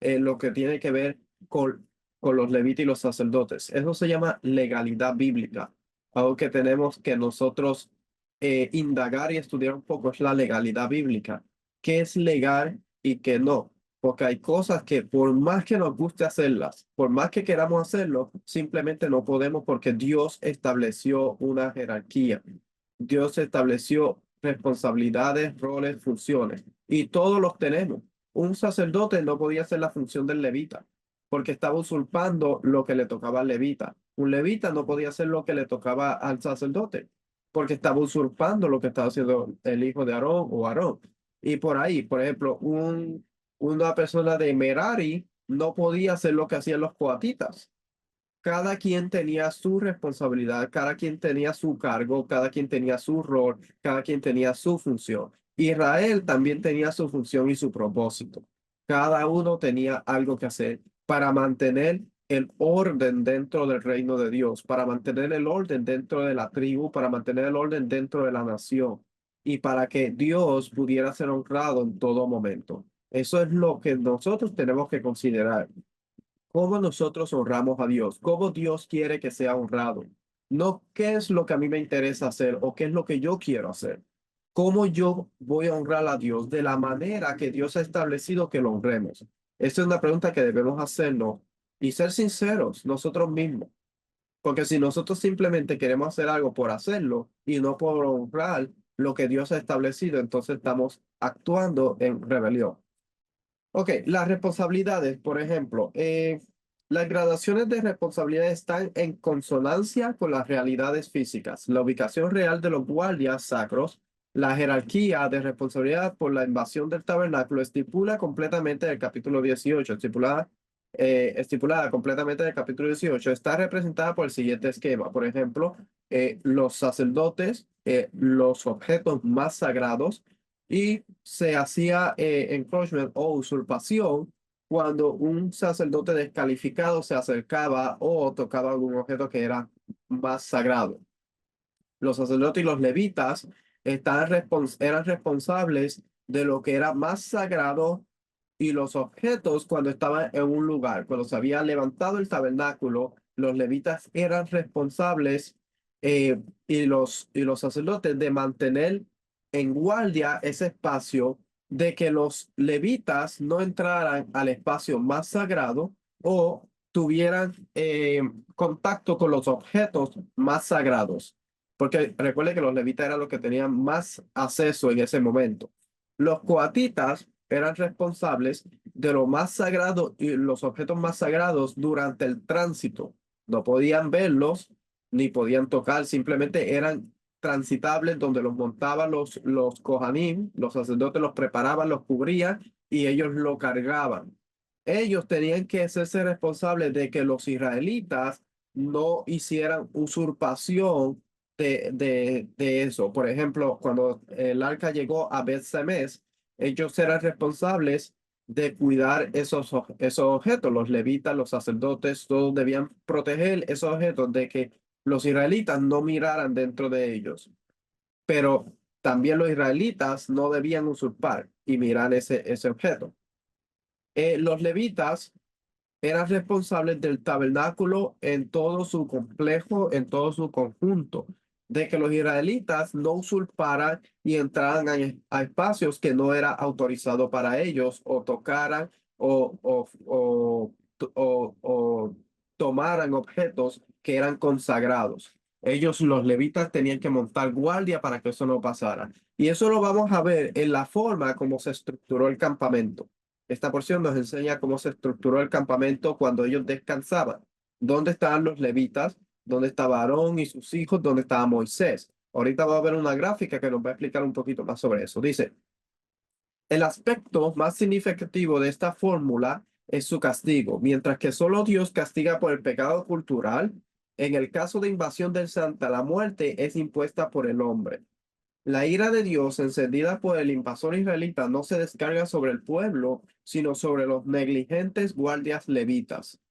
lo que tiene que ver con los levitas y los sacerdotes. Eso se llama legalidad bíblica. Algo que tenemos que nosotros indagar y estudiar un poco es la legalidad bíblica. ¿Qué es legal y qué no? Porque hay cosas que por más que nos guste hacerlas, por más que queramos hacerlo, simplemente no podemos porque Dios estableció una jerarquía. Dios estableció responsabilidades, roles, funciones, y todos los tenemos. Un sacerdote no podía hacer la función del levita, porque estaba usurpando lo que le tocaba al levita. Un levita no podía hacer lo que le tocaba al sacerdote, porque estaba usurpando lo que estaba haciendo el hijo de Aarón o Aarón. Y por ahí, por ejemplo, una persona de Merari no podía hacer lo que hacían los coatitas. Cada quien tenía su responsabilidad, cada quien tenía su cargo, cada quien tenía su rol, cada quien tenía su función. Israel también tenía su función y su propósito. Cada uno tenía algo que hacer para mantener el orden dentro del reino de Dios, para mantener el orden dentro de la tribu, para mantener el orden dentro de la nación y para que Dios pudiera ser honrado en todo momento. Eso es lo que nosotros tenemos que considerar. ¿Cómo nosotros honramos a Dios? ¿Cómo Dios quiere que sea honrado? No qué es lo que a mí me interesa hacer o qué es lo que yo quiero hacer. ¿Cómo yo voy a honrar a Dios de la manera que Dios ha establecido que lo honremos? Esa es una pregunta que debemos hacernos y ser sinceros nosotros mismos. Porque si nosotros simplemente queremos hacer algo por hacerlo y no por honrar lo que Dios ha establecido, entonces estamos actuando en rebelión. Ok, las responsabilidades, por ejemplo, las gradaciones de responsabilidad están en consonancia con las realidades físicas. La ubicación real de los guardias sacros, la jerarquía de responsabilidad por la invasión del tabernáculo estipula completamente el capítulo 18, estipulada completamente en el capítulo 18, está representada por el siguiente esquema. Por ejemplo, los sacerdotes, los objetos más sagrados, y se hacía encroachment o usurpación cuando un sacerdote descalificado se acercaba o tocaba algún objeto que era más sagrado. Los sacerdotes y los levitas eran responsables de lo que era más sagrado y los objetos cuando estaban en un lugar. Cuando se había levantado el tabernáculo, los levitas eran responsables y los sacerdotes de mantener en guardia ese espacio, de que los levitas no entraran al espacio más sagrado o tuvieran contacto con los objetos más sagrados. Porque recuerde que los levitas eran los que tenían más acceso en ese momento. Los coatitas eran responsables de lo más sagrado y los objetos más sagrados durante el tránsito. No podían verlos ni podían tocar, simplemente eran transitables donde los montaban los Kohanim, los sacerdotes los preparaban, los cubrían y ellos lo cargaban. Ellos tenían que hacerse responsables de que los israelitas no hicieran usurpación de eso. Por ejemplo, cuando el arca llegó a Bet-Semes, ellos eran responsables de cuidar esos objetos. Los levitas, los sacerdotes, todos debían proteger esos objetos de que los israelitas no miraran dentro de ellos. Pero también los israelitas no debían usurpar y mirar ese objeto. Los levitas eran responsables del tabernáculo en todo su complejo, en todo su conjunto, de que los israelitas no usurparan y entraran a espacios que no era autorizado para ellos, o tocaran o tomaran objetos que eran consagrados. Ellos, los levitas, tenían que montar guardia para que eso no pasara. Y eso lo vamos a ver en la forma como se estructuró el campamento. Esta porción nos enseña cómo se estructuró el campamento cuando ellos descansaban. ¿Dónde estaban los levitas? ¿Dónde estaba Aarón y sus hijos? ¿Dónde estaba Moisés? Ahorita va a ver una gráfica que nos va a explicar un poquito más sobre eso. Dice, El aspecto más significativo de esta fórmula es su castigo. Mientras que solo Dios castiga por el pecado cultural, en el caso de invasión del Santa, la muerte es impuesta por el hombre. La ira de Dios, encendida por el invasor israelita, no se descarga sobre el pueblo, sino sobre los negligentes guardias levitas.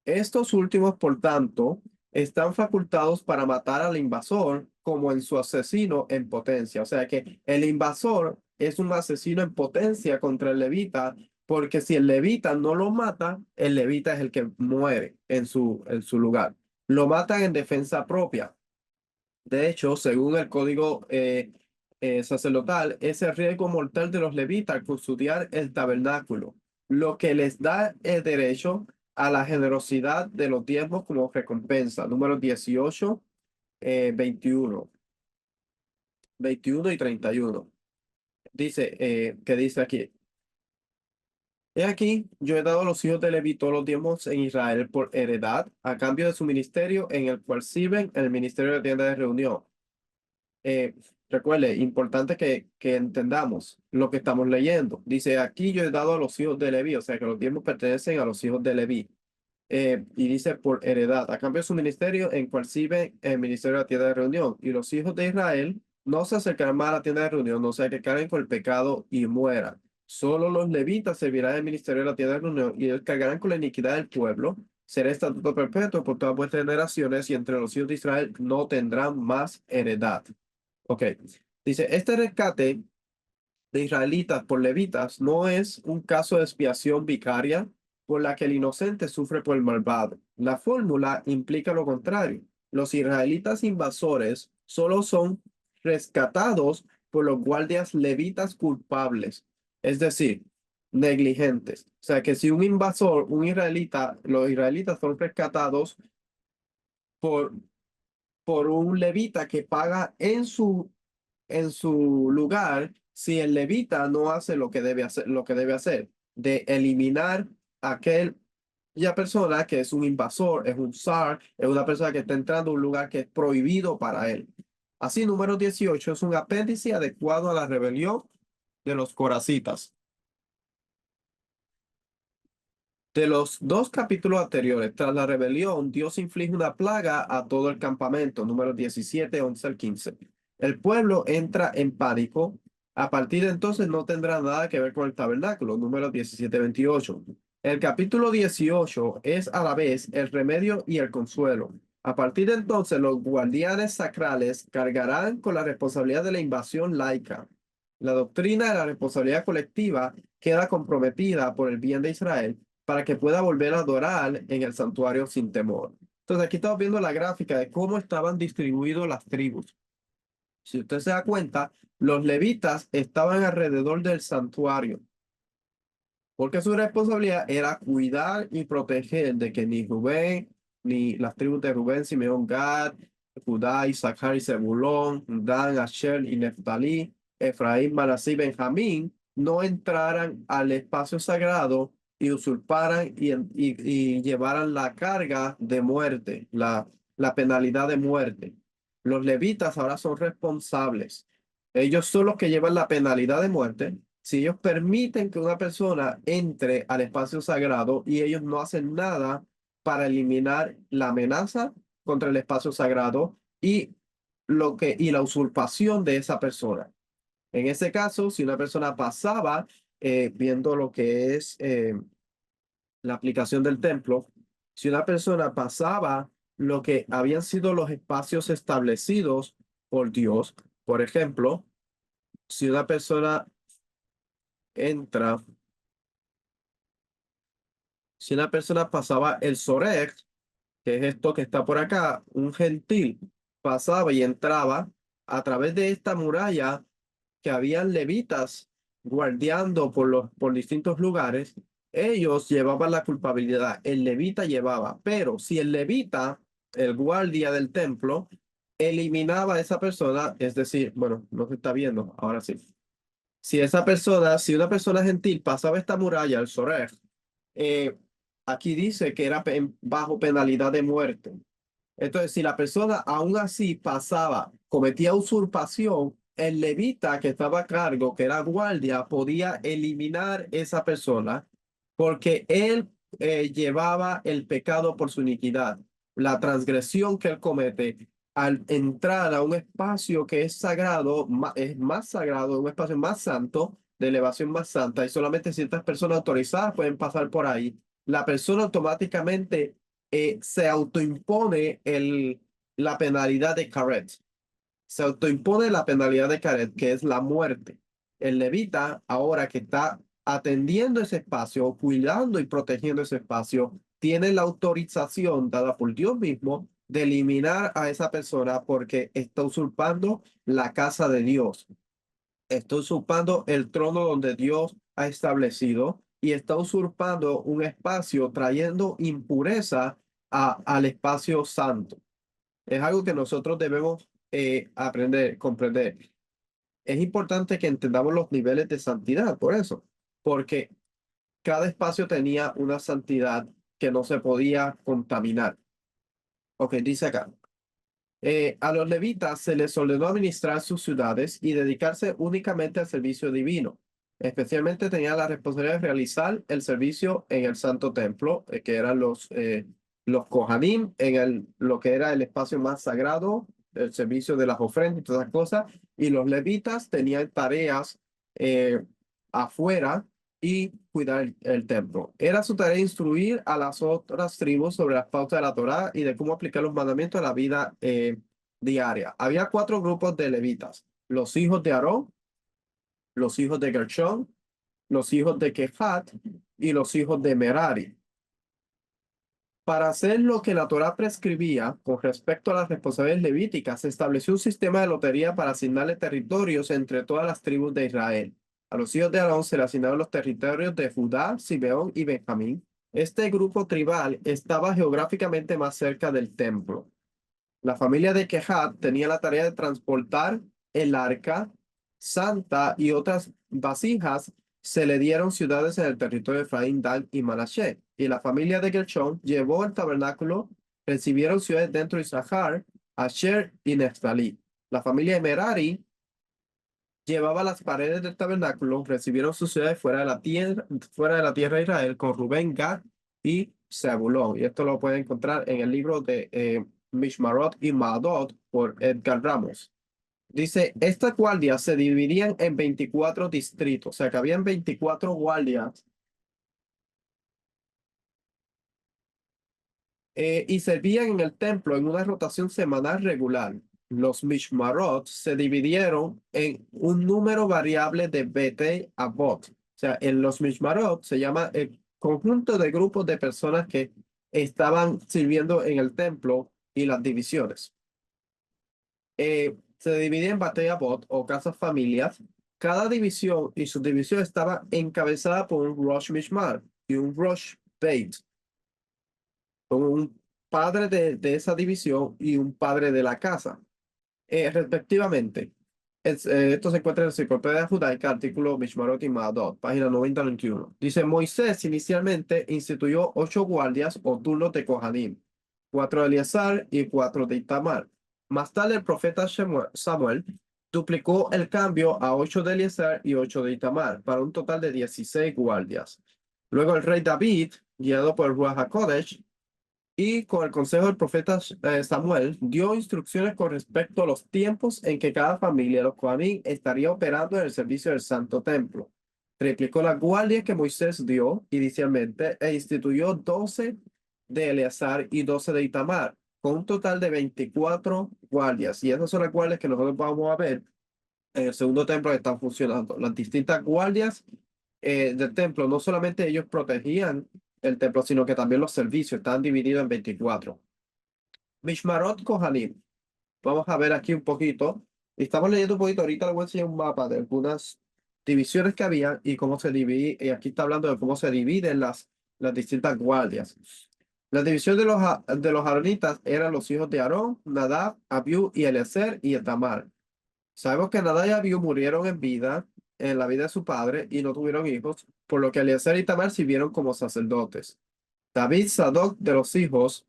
Estos últimos, por tanto, están facultados para matar al invasor como en su asesino en potencia. O sea que el invasor es un asesino en potencia contra el levita, porque si el levita no lo mata, el levita es el que muere en su lugar. Lo matan en defensa propia. De hecho, según el código sacerdotal, es el riesgo mortal de los levitas custodiar el tabernáculo, lo que les da el derecho a la generosidad de los diezmos como recompensa. Números 18, 21, 21 y 31. Dice, que dice aquí, he aquí, yo he dado a los hijos de Leví todos los diezmos en Israel por heredad, a cambio de su ministerio, en el cual sirven el ministerio de tienda de reunión. eh, Recuerde, importante que entendamos lo que estamos leyendo. Dice, aquí yo he dado a los hijos de Leví, o sea que los diezmos pertenecen a los hijos de Leví. Y dice por heredad, a cambio de su ministerio, en cual sirve el ministerio de la tienda de reunión. Y los hijos de Israel no se acercarán más a la tienda de reunión, no sea que caigan con el pecado y mueran. Solo los levitas servirán el ministerio de la tienda de reunión y ellos cargarán con la iniquidad del pueblo. Será estatuto perpetuo por todas vuestras generaciones y entre los hijos de Israel no tendrán más heredad. Ok, dice, este rescate de israelitas por levitas no es un caso de expiación vicaria por la que el inocente sufre por el malvado. La fórmula implica lo contrario. Los israelitas invasores solo son rescatados por los guardias levitas culpables, es decir, negligentes. O sea que si un invasor, un israelita, los israelitas son rescatados por, por un levita que paga en su lugar si el levita no hace lo que debe hacer, de eliminar a aquella persona que es un invasor, es un zar, es una persona que está entrando a un lugar que es prohibido para él. Así, número 18 es un apéndice adecuado a la rebelión de los corazitas. De los dos capítulos anteriores, tras la rebelión, Dios inflige una plaga a todo el campamento, números 17, 11 al 15. El pueblo entra en pánico. A partir de entonces no tendrá nada que ver con el tabernáculo, números 17, 28. El capítulo 18 es a la vez el remedio y el consuelo. A partir de entonces, los guardianes sacrales cargarán con la responsabilidad de la invasión laica. La doctrina de la responsabilidad colectiva queda comprometida por el bien de Israel para que pueda volver a adorar en el santuario sin temor. Entonces aquí estamos viendo la gráfica de cómo estaban distribuidas las tribus. Si usted se da cuenta, los levitas estaban alrededor del santuario, porque su responsabilidad era cuidar y proteger de que ni Rubén, ni las tribus de Rubén, Simeón, Gad, Judá, Isaacar y Zebulón, Dan, Asher y Neftalí, Efraín, Manasí y Benjamín no entraran al espacio sagrado y usurparan y llevaran la carga de muerte, la penalidad de muerte. Los levitas ahora son responsables. Ellos son los que llevan la penalidad de muerte si ellos permiten que una persona entre al espacio sagrado y ellos no hacen nada para eliminar la amenaza contra el espacio sagrado y la usurpación de esa persona. En ese caso, si una persona pasaba viendo lo que es la aplicación del templo, si una persona pasaba lo que habían sido los espacios establecidos por Dios, por ejemplo, si una persona entra, si una persona pasaba el Soreg, que es esto que está por acá, un gentil pasaba y entraba a través de esta muralla que habían levitas guardiando por distintos lugares, ellos llevaban la culpabilidad, el levita llevaba, pero si el levita, el guardia del templo, eliminaba a esa persona, es decir, bueno, no se está viendo, ahora sí. Si una persona gentil pasaba esta muralla, el Soreg, eh, aquí dice que era bajo penalidad de muerte. Entonces, si la persona aún así pasaba, cometía usurpación, el levita que estaba a cargo, que era guardia, podía eliminar esa persona porque él llevaba el pecado por su iniquidad, la transgresión que él comete al entrar a un espacio que es sagrado, es más sagrado, un espacio más santo, de elevación más santa, y solamente ciertas personas autorizadas pueden pasar por ahí. La persona automáticamente se autoimpone la penalidad de Karet. Se autoimpone la penalidad de Karet, que es la muerte. El levita, ahora que está atendiendo ese espacio, cuidando y protegiendo ese espacio, tiene la autorización dada por Dios mismo de eliminar a esa persona porque está usurpando la casa de Dios, está usurpando el trono donde Dios ha establecido y está usurpando un espacio, trayendo impureza al espacio santo. Es algo que nosotros debemos aprender, comprender. Es importante que entendamos los niveles de santidad, por eso, porque cada espacio tenía una santidad que no se podía contaminar. Ok, dice acá. A los levitas se les ordenó administrar sus ciudades y dedicarse únicamente al servicio divino. Especialmente tenía la responsabilidad de realizar el servicio en el Santo Templo, que eran los Kohanim, lo que era el espacio más sagrado, el servicio de las ofrendas y todas esas cosas. Y los levitas tenían tareas eh, afuera y cuidar el templo. Era su tarea instruir a las otras tribus sobre las pautas de la Torá y de cómo aplicar los mandamientos a la vida diaria. Había cuatro grupos de levitas: los hijos de Aarón, los hijos de Gershón, los hijos de Kehat y los hijos de Merari. Para hacer lo que la Torá prescribía con respecto a las responsabilidades levíticas, se estableció un sistema de lotería para asignarle territorios entre todas las tribus de Israel. A los hijos de Aarón se le asignaron los territorios de Judá, Simeón y Benjamín. Este grupo tribal estaba geográficamente más cerca del templo. La familia de Kehat tenía la tarea de transportar el arca santa y otras vasijas. Se le dieron ciudades en el territorio de Efraín, Dan y Manashe. Y la familia de Gershón llevó el tabernáculo, recibieron ciudades dentro de Isahar, Asher y Neftalí. La familia de Merari llevaba las paredes del tabernáculo, recibieron sus ciudades fuera de la tierra de Israel, con Rubén, Gad y Zebulón. Y esto lo pueden encontrar en el libro de Mishmarot y Maadot por Edgar Ramos. Dice, estas guardias se dividían en 24 distritos, o sea que habían 24 guardias y servían en el templo en una rotación semanal regular. Los Mishmarot se dividieron en un número variable de Bete Avot. O sea, en los Mishmarot se llama el conjunto de grupos de personas que estaban sirviendo en el templo y las divisiones. Se divide en Bate Avot o casas familias. Cada división y subdivisión estaba encabezada por un Rosh Mishmar y un Rosh Beit, con un padre de esa división y un padre de la casa, respectivamente. Esto se encuentra en la Enciclopedia Judaica, artículo Mishmarot y Maadot, página 90-91. Dice, Moisés inicialmente instituyó 8 guardias o turnos de Kohanim, 4 de Eleazar y 4 de Itamar. Más tarde el profeta Samuel duplicó el cambio a 8 de Eleazar y 8 de Itamar, para un total de 16 guardias. Luego el rey David, guiado por el Ruach HaKodesh, y con el consejo del profeta Samuel, dio instrucciones con respecto a los tiempos en que cada familia de los Kohanim estaría operando en el servicio del Santo Templo. Triplicó la guardia que Moisés dio inicialmente e instituyó 12 de Eleazar y 12 de Itamar, con un total de 24 guardias. Y esas son las guardias que nosotros vamos a ver en el segundo templo que están funcionando. Las distintas guardias del templo, no solamente ellos protegían el templo, sino que también los servicios están divididos en 24. Mishmarot Kohanim. Vamos a ver aquí un poquito. Estamos leyendo un poquito. Ahorita les voy a enseñar un mapa de algunas divisiones que había y cómo se divide. Y aquí está hablando de cómo se dividen las distintas guardias. La división de los aaronitas eran los hijos de Aarón, Nadab, Abiú y Eliezer y Etamar. Sabemos que Nadab y Abiú murieron en la vida de su padre, y no tuvieron hijos, por lo que Eliezer y Tamar sirvieron como sacerdotes. David, Sadoc de los hijos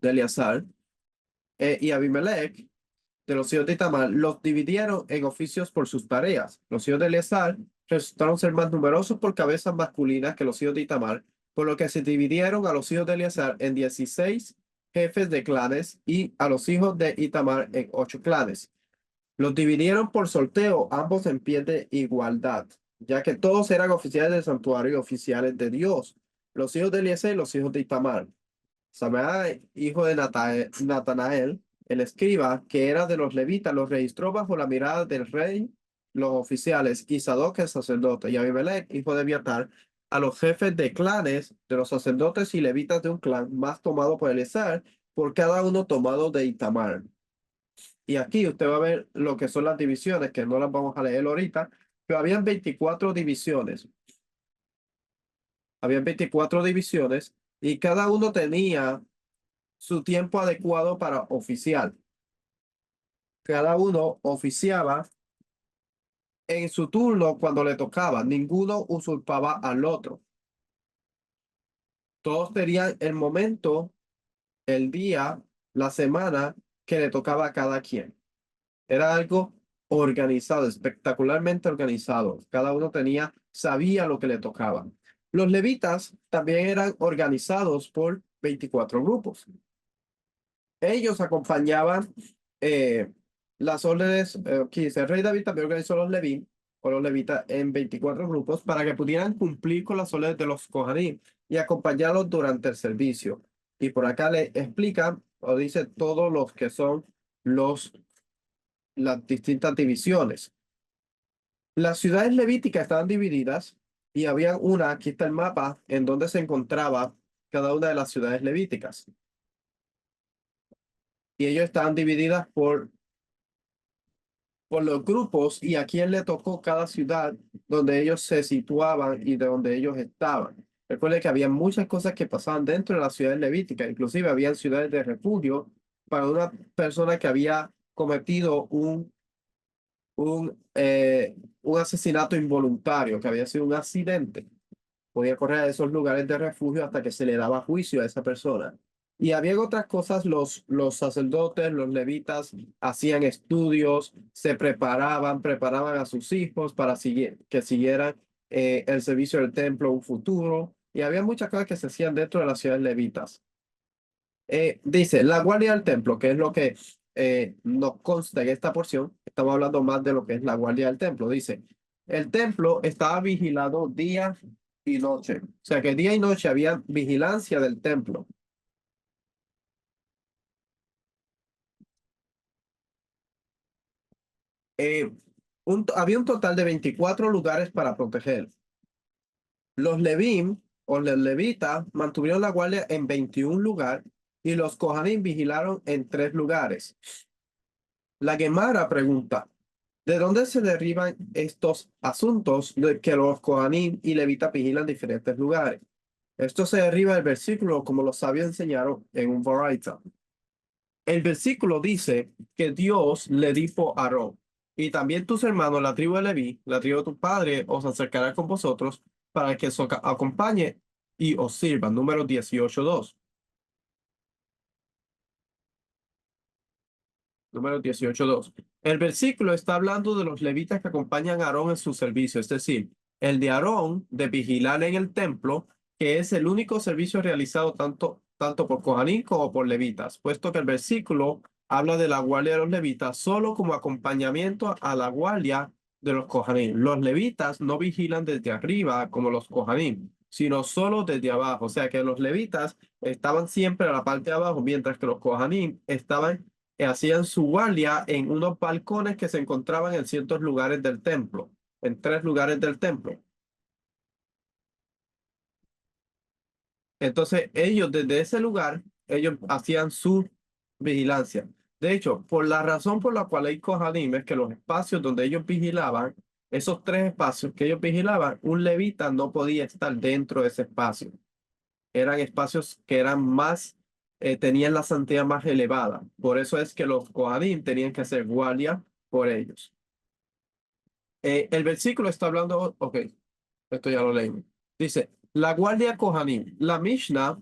de Eleazar, y Abimelech de los hijos de Itamar los dividieron en oficios por sus tareas. Los hijos de Eleazar resultaron ser más numerosos por cabezas masculinas que los hijos de Itamar, por lo que se dividieron a los hijos de Eleazar en 16 jefes de clanes y a los hijos de Itamar en 8 clanes. Los dividieron por sorteo, ambos en pie de igualdad, ya que todos eran oficiales del santuario y oficiales de Dios. Los hijos de Eliezer y los hijos de Itamar. Samaá, hijo de Natanael, el escriba, que era de los levitas, los registró bajo la mirada del rey, los oficiales, y Sadoc el sacerdote, y Abimelech, hijo de Abiatar, a los jefes de clanes de los sacerdotes y levitas de un clan, más tomado por Eleazar, por cada uno tomado de Itamar. Y aquí usted va a ver lo que son las divisiones, que no las vamos a leer ahorita, pero habían 24 divisiones. Habían 24 divisiones y cada uno tenía su tiempo adecuado para oficiar. Cada uno oficiaba en su turno cuando le tocaba. Ninguno usurpaba al otro. Todos tenían el momento, el día, la semana que le tocaba a cada quien. Era algo organizado, espectacularmente organizado. Cada uno sabía lo que le tocaba. Los levitas también eran organizados por 24 grupos. Ellos acompañaban eh, las órdenes, que dice, el rey David también organizó los leví o los levitas en 24 grupos para que pudieran cumplir con las órdenes de los Kohanim y acompañarlos durante el servicio. Y por acá le explican o dice todos los que son las distintas divisiones. Las ciudades levíticas estaban divididas y había aquí está el mapa, en donde se encontraba cada una de las ciudades levíticas. Y ellos estaban divididas por los grupos y a quién le tocó cada ciudad donde ellos se situaban y de donde ellos estaban. Recuerde que había muchas cosas que pasaban dentro de las ciudades levíticas, inclusive había ciudades de refugio para una persona que había cometido un asesinato involuntario, que había sido un accidente. Podía correr a esos lugares de refugio hasta que se le daba juicio a esa persona. Y había otras cosas, los sacerdotes, los levitas hacían estudios, se preparaban a sus hijos para que siguieran el servicio del templo un futuro. Y había muchas cosas que se hacían dentro de las ciudades levitas. Dice, la guardia del templo, que es lo que nos consta en esta porción, estamos hablando más de lo que es la guardia del templo. Dice, el templo estaba vigilado día y noche. O sea que día y noche había vigilancia del templo. Eh, había un total de 24 lugares para proteger. Los Levim o los levitas mantuvieron la guardia en 21 lugares y los Kohanim vigilaron en 3 lugares. La Gemara pregunta, ¿de dónde se derivan estos asuntos de que los Kohanim y levitas vigilan diferentes lugares? Esto se deriva del versículo como los sabios enseñaron en un Baraita. El versículo dice que Dios le dijo a Aarón, y también tus hermanos, la tribu de Leví, la tribu de tu padre, os acercará con vosotros para que os acompañe y os sirva. Número 18:2. Número 18:2. El versículo está hablando de los levitas que acompañan a Aarón en su servicio, es decir, el de Aarón de vigilar en el templo, que es el único servicio realizado tanto por Cohanim como por levitas, puesto que el versículo habla de la guardia de los levitas solo como acompañamiento a la guardia de los Cohanim. Los levitas no vigilan desde arriba como los Cohanim, sino solo desde abajo. O sea que los levitas estaban siempre a la parte de abajo, mientras que los Cohanim estaban hacían su guardia en unos balcones que se encontraban en ciertos lugares del templo, en 3 lugares del templo. Entonces, ellos desde ese lugar, ellos hacían su vigilancia. De hecho, por la razón por la cual hay Kohanim es que los espacios donde ellos vigilaban, esos 3 espacios que ellos vigilaban, un levita no podía estar dentro de ese espacio. Eran espacios que eran más, tenían la santidad más elevada. Por eso es que los Kohanim tenían que hacer guardia por ellos. El versículo está hablando, ok, esto ya lo leímos. Dice, la guardia Kohanim. La Mishnah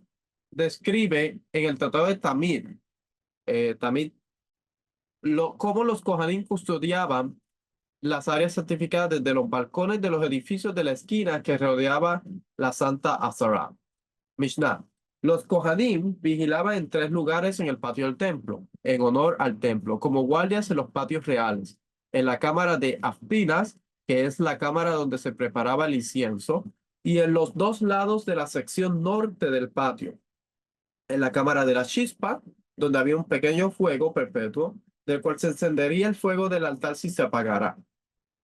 describe en el tratado de Tamid, Tamid cómo los Kohanim custodiaban las áreas santificadas desde los balcones de los edificios de la esquina que rodeaba la Santa Azara. Mishnah. Los Kohanim vigilaban en 3 lugares en el patio del templo, en honor al templo, como guardias en los patios reales, en la cámara de Aftinas, que es la cámara donde se preparaba el incienso, y en los 2 lados de la sección norte del patio, en la cámara de la chispa, donde había un pequeño fuego perpetuo, del cual se encendería el fuego del altar si se apagara,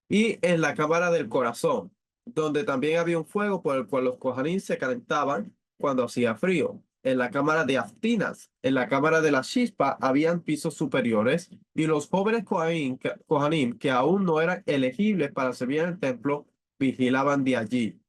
y en la cámara del corazón, donde también había un fuego por el cual los Kohanim se calentaban cuando hacía frío. En la cámara de Aftinas, en la cámara de la chispa, habían pisos superiores y los jóvenes Kohanim que aún no eran elegibles para servir en el templo vigilaban de allí.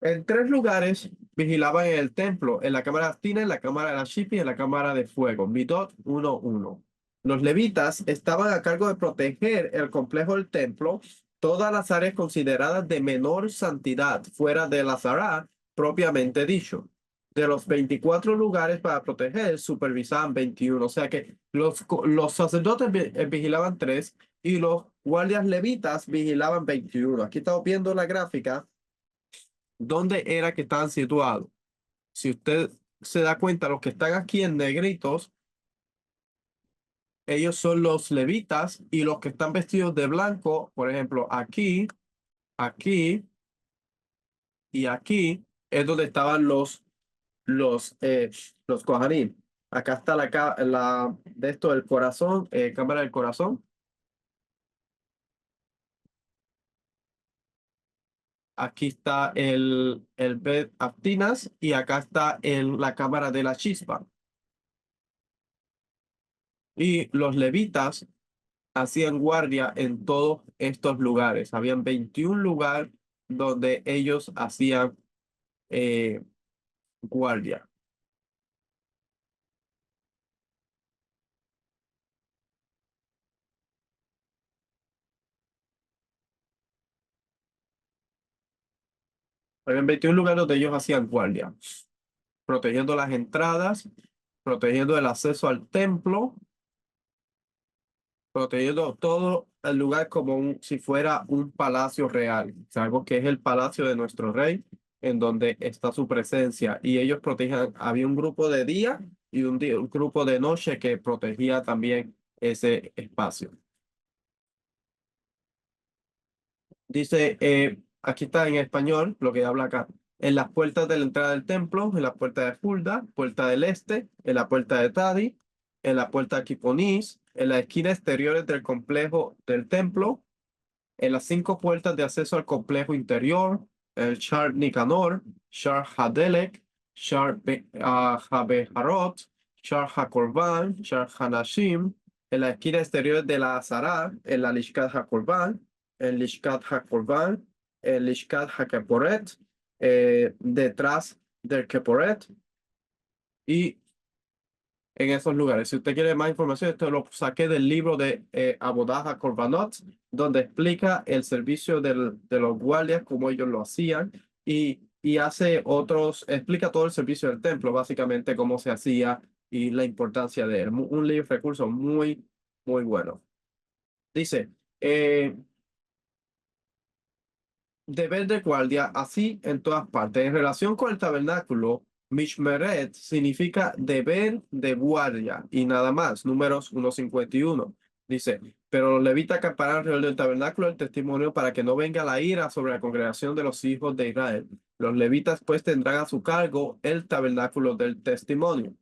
En 3 lugares vigilaban en el templo, en la cámara de Aftina, en la cámara de la chispa y en la cámara de fuego. Midot 1:1. Los levitas estaban a cargo de proteger el complejo del templo, todas las áreas consideradas de menor santidad, fuera de la Azara propiamente dicho. De los 24 lugares para proteger, supervisaban 21. O sea que los sacerdotes vigilaban 3 y los guardias levitas vigilaban 21. Aquí estamos viendo la gráfica dónde era que estaban situados. Si usted se da cuenta, los que están aquí en negritos, ellos son los levitas y los que están vestidos de blanco, por ejemplo, aquí, aquí y aquí, es donde estaban los Kohanim. Acá está la de esto del corazón, cámara del corazón. Aquí está el Bet Aptinas y acá está la cámara de la chispa. Y los levitas hacían guardia en todos estos lugares. Habían 21 lugares donde ellos hacían guardia. Habían 21 lugares donde ellos hacían guardia, protegiendo las entradas, protegiendo el acceso al templo, protegiendo todo el lugar como si fuera un palacio real. Sabemos que es el palacio de nuestro rey, en donde está su presencia. Y ellos protegían, había un grupo de día y un grupo de noche que protegía también ese espacio. Dice, aquí está en español lo que habla acá. En las puertas de la entrada del templo, en la puerta de Fulda, puerta del este, en la puerta de Tadi, en la puerta de Kiponis, en la esquina exteriores del complejo del templo, en las 5 puertas de acceso al complejo interior, el Shar Nicanor, Shar Hadelek, Shar Habeharot, Shar HaKorban, Shar Hanashim, en la esquina exterior de la Azara, en la Lishkat HaKorban, en Lishkat HaKorban, en Lishkat HaKeporet, detrás del Keporet y en esos lugares. Si usted quiere más información, esto lo saqué del libro de Abodah Korbanot, donde explica el servicio de los guardias, cómo ellos lo hacían, y hace explica todo el servicio del templo, básicamente cómo se hacía y la importancia de él. Un libro de recursos muy, muy bueno. Dice, deber de guardia, así en todas partes. En relación con el tabernáculo, Mishmeret significa deber de guardia y nada más. Números 1:51. Dice, pero los levitas acamparán alrededor del tabernáculo del testimonio para que no venga la ira sobre la congregación de los hijos de Israel. Los levitas pues tendrán a su cargo el tabernáculo del testimonio.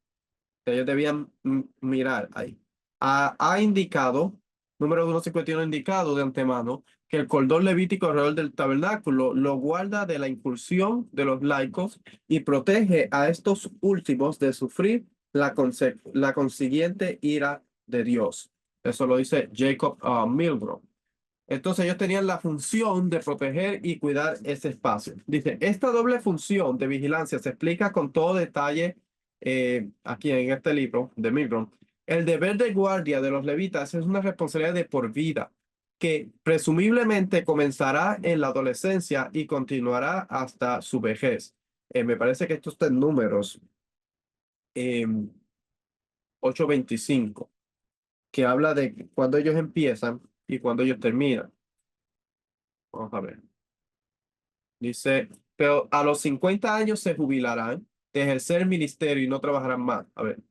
Ellos debían mirar ahí. Ha indicado, número 1:51 indicado de antemano, que el cordón levítico alrededor del tabernáculo lo guarda de la incursión de los laicos y protege a estos últimos de sufrir la consiguiente ira de Dios. Eso lo dice Jacob Milgrom. Entonces ellos tenían la función de proteger y cuidar ese espacio. Dice, esta doble función de vigilancia se explica con todo detalle aquí en este libro de Milgrom. El deber de guardia de los levitas es una responsabilidad de por vida que presumiblemente comenzará en la adolescencia y continuará hasta su vejez. Me parece que esto está en Números 8:25. que habla de cuando ellos empiezan y cuando ellos terminan. Vamos a ver. Dice, pero a los 50 años se jubilarán de ejercer el ministerio y no trabajarán más. A ver,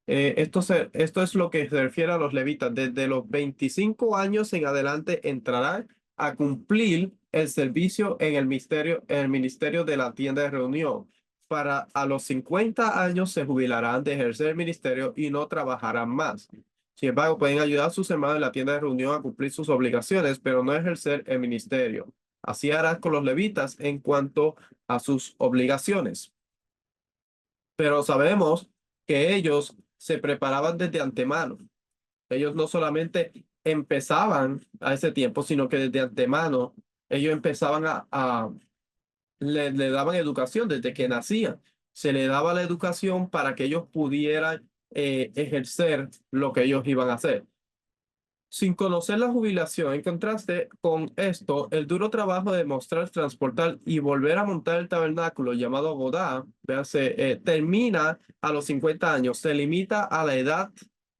esto es lo que se refiere a los levitas. Desde los 25 años en adelante entrarán a cumplir el servicio en el ministerio de la tienda de reunión. Para a los 50 años se jubilarán de ejercer el ministerio y no trabajarán más. Sin embargo, pueden ayudar a sus hermanos en la tienda de reunión a cumplir sus obligaciones, pero no ejercer el ministerio. Así harás con los levitas en cuanto a sus obligaciones. Pero sabemos que ellos se preparaban desde antemano. Ellos no solamente empezaban a ese tiempo, sino que desde antemano ellos empezaban le daban educación desde que nacían. Se le daba la educación para que ellos pudieran ejercer lo que ellos iban a hacer. Sin conocer la jubilación, en contraste con esto, el duro trabajo de mostrar, transportar y volver a montar el tabernáculo llamado Bodá, véase, termina a los 50 años, se limita a la edad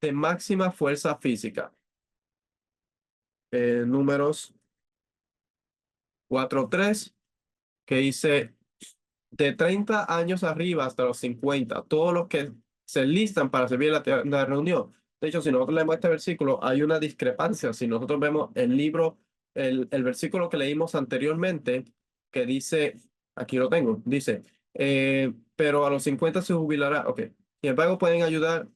de máxima fuerza física. Números 4:3, que dice de 30 años arriba hasta los 50, todos los que se listan para servir la reunión. De hecho, si nosotros leemos este versículo, hay una discrepancia. Si nosotros vemos el libro, el versículo que leímos anteriormente, que dice, aquí lo tengo, dice, pero a los 50 se jubilará. Ok. Sin embargo, pueden ayudar.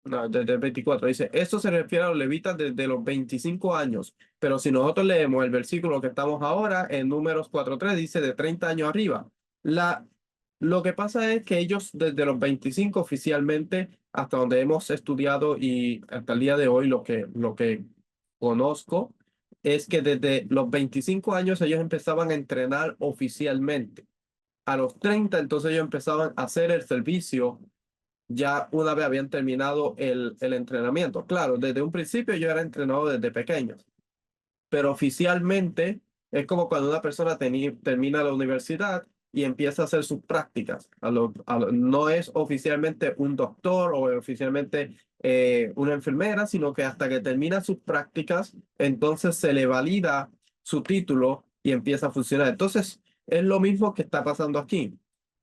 No, desde el 24 dice, esto se refiere a los levitas desde los 25 años, pero si nosotros leemos el versículo que estamos ahora, en Números 4:3, dice de 30 años arriba. La, lo que pasa es que ellos desde los 25 oficialmente, hasta donde hemos estudiado y hasta el día de hoy, lo que conozco, es que desde los 25 años ellos empezaban a entrenar oficialmente. A los 30 entonces ellos empezaban a hacer el servicio ya una vez habían terminado el entrenamiento. Claro, desde un principio yo era entrenado desde pequeño, pero oficialmente es como cuando una persona termina la universidad y empieza a hacer sus prácticas. No es oficialmente un doctor o oficialmente una enfermera, sino que hasta que termina sus prácticas, entonces se le valida su título y empieza a funcionar. Entonces, es lo mismo que está pasando aquí.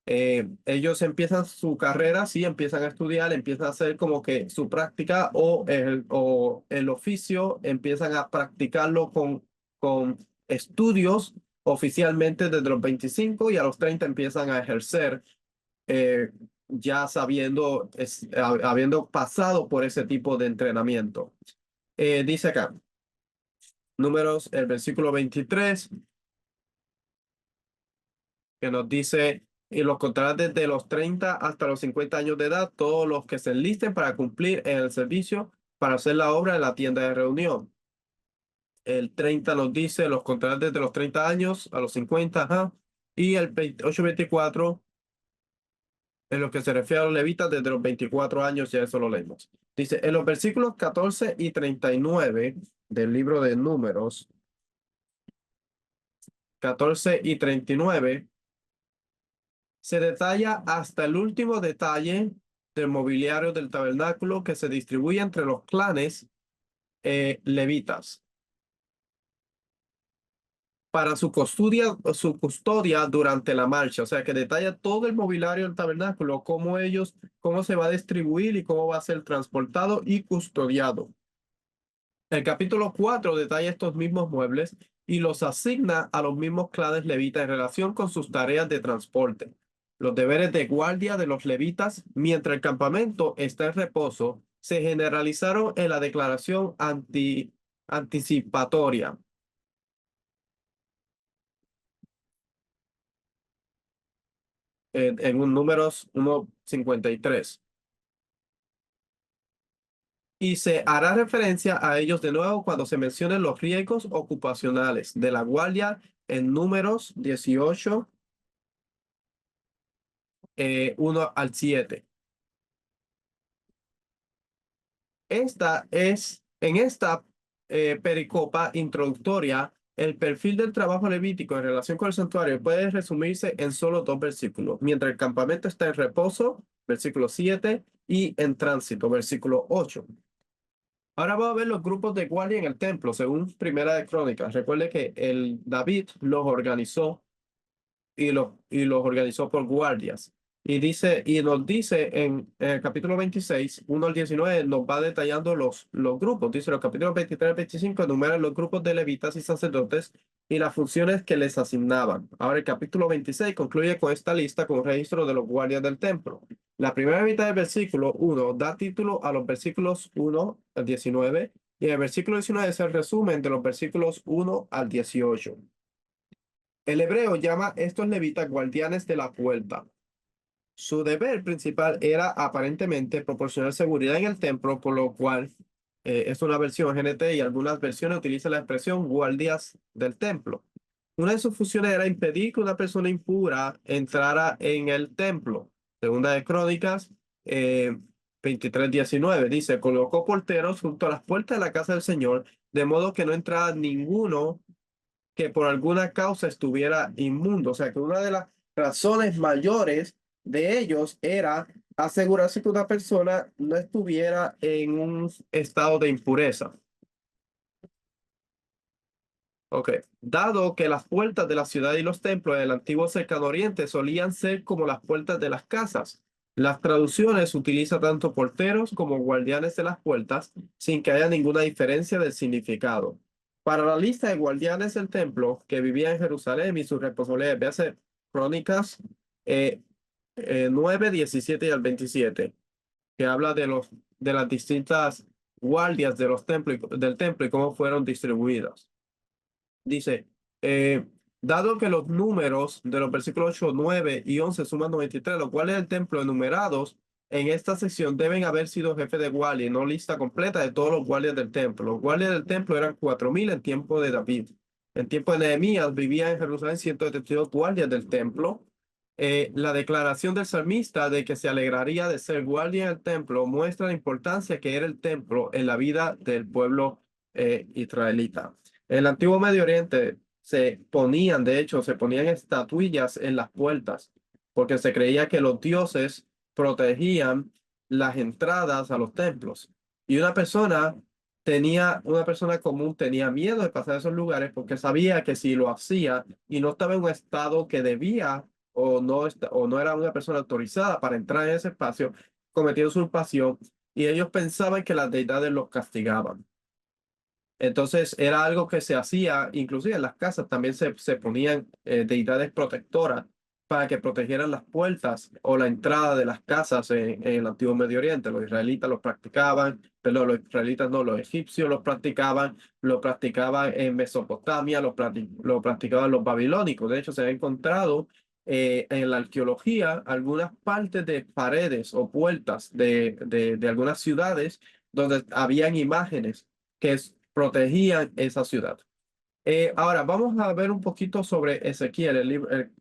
Ellos empiezan su carrera, sí, empiezan a estudiar, empiezan a hacer como que su práctica o el oficio, empiezan a practicarlo con estudios oficialmente desde los 25 y a los 30 empiezan a ejercer eh, ya sabiendo, habiendo pasado por ese tipo de entrenamiento. Dice acá, Números, el versículo 23, que nos dice, y los contarás desde los 30 hasta los 50 años de edad, todos los que se enlisten para cumplir en el servicio, para hacer la obra en la tienda de reunión. El 30 nos dice, los contarás desde los 30 años a los 50, ajá. Y el 28-24, en lo que se refiere a los levitas, desde los 24 años, ya eso lo leemos. Dice, en los versículos 14 y 39 del libro de Números, 14 y 39, se detalla hasta el último detalle del mobiliario del tabernáculo que se distribuye entre los clanes levitas para su custodia durante la marcha. O sea, que detalla todo el mobiliario del tabernáculo, cómo se va a distribuir y cómo va a ser transportado y custodiado. El capítulo 4 detalla estos mismos muebles y los asigna a los mismos clanes levitas en relación con sus tareas de transporte. Los deberes de guardia de los levitas mientras el campamento está en reposo se generalizaron en la declaración anticipatoria. En un números 1:53. Y se hará referencia a ellos de nuevo cuando se mencionen los riesgos ocupacionales de la guardia en números 18, 1 al 7. En esta pericopa introductoria, el perfil del trabajo levítico en relación con el santuario puede resumirse en solo 2 versículos. Mientras el campamento está en reposo, versículo 7, y en tránsito, versículo 8. Ahora vamos a ver los grupos de guardia en el templo, según Primera de Crónicas. Recuerde que el David los organizó y los organizó por guardias. Y nos dice en el capítulo 26, 1 al 19, nos va detallando los grupos. Dice, los capítulos 23 al 25 enumeran los grupos de levitas y sacerdotes y las funciones que les asignaban. Ahora el capítulo 26 concluye con esta lista con un registro de los guardias del templo. La primera mitad del versículo 1 da título a los versículos 1 al 19 y en el versículo 19 es el resumen de los versículos 1 al 18. El hebreo llama a estos levitas guardianes de la puerta. Su deber principal era aparentemente proporcionar seguridad en el templo, por lo cual es una versión GNT y algunas versiones utilizan la expresión guardias del templo. Una de sus funciones era impedir que una persona impura entrara en el templo. Segunda de Crónicas 23:19 dice, colocó porteros junto a las puertas de la casa del Señor, de modo que no entrara ninguno que por alguna causa estuviera inmundo. O sea, que una de las razones mayores de ellos era asegurarse que una persona no estuviera en un estado de impureza. Ok. Dado que las puertas de la ciudad y los templos del antiguo Cercano Oriente solían ser como las puertas de las casas, las traducciones utilizan tanto porteros como guardianes de las puertas sin que haya ninguna diferencia del significado. Para la lista de guardianes del templo que vivían en Jerusalén y sus responsabilidades, véase Crónicas 9, 17 y al 27, que habla de las distintas guardias de los templos, del templo y cómo fueron distribuidas. Dice, eh, dado que los números de los versículos 8, 9 y 11 suman 93, los cuales del templo enumerados en esta sección deben haber sido jefes de guardia y no lista completa de todos los guardias del templo. Los guardias del templo eran 4.000 en tiempo de David. En tiempo de Nehemías vivían en Jerusalén 172 guardias del templo. La declaración del salmista de que se alegraría de ser guardia del templo muestra la importancia que era el templo en la vida del pueblo israelita. En el antiguo Medio Oriente de hecho, se ponían estatuillas en las puertas, porque se creía que los dioses protegían las entradas a los templos. Y una persona común tenía miedo de pasar a esos lugares porque sabía que si lo hacía y no estaba en un estado que debía o no era una persona autorizada para entrar en ese espacio, cometía usurpación y ellos pensaban que las deidades los castigaban. Entonces era algo que se hacía, inclusive en las casas también se ponían deidades protectoras para que protegieran las puertas o la entrada de las casas en el antiguo Medio Oriente. Los israelitas los practicaban, pero los israelitas no, los egipcios lo practicaban en Mesopotamia, lo practicaban los babilónicos. De hecho, se ha encontrado en la arqueología algunas partes de paredes o puertas de algunas ciudades donde habían imágenes que protegían esa ciudad. Ahora, vamos a ver un poquito sobre Ezequiel,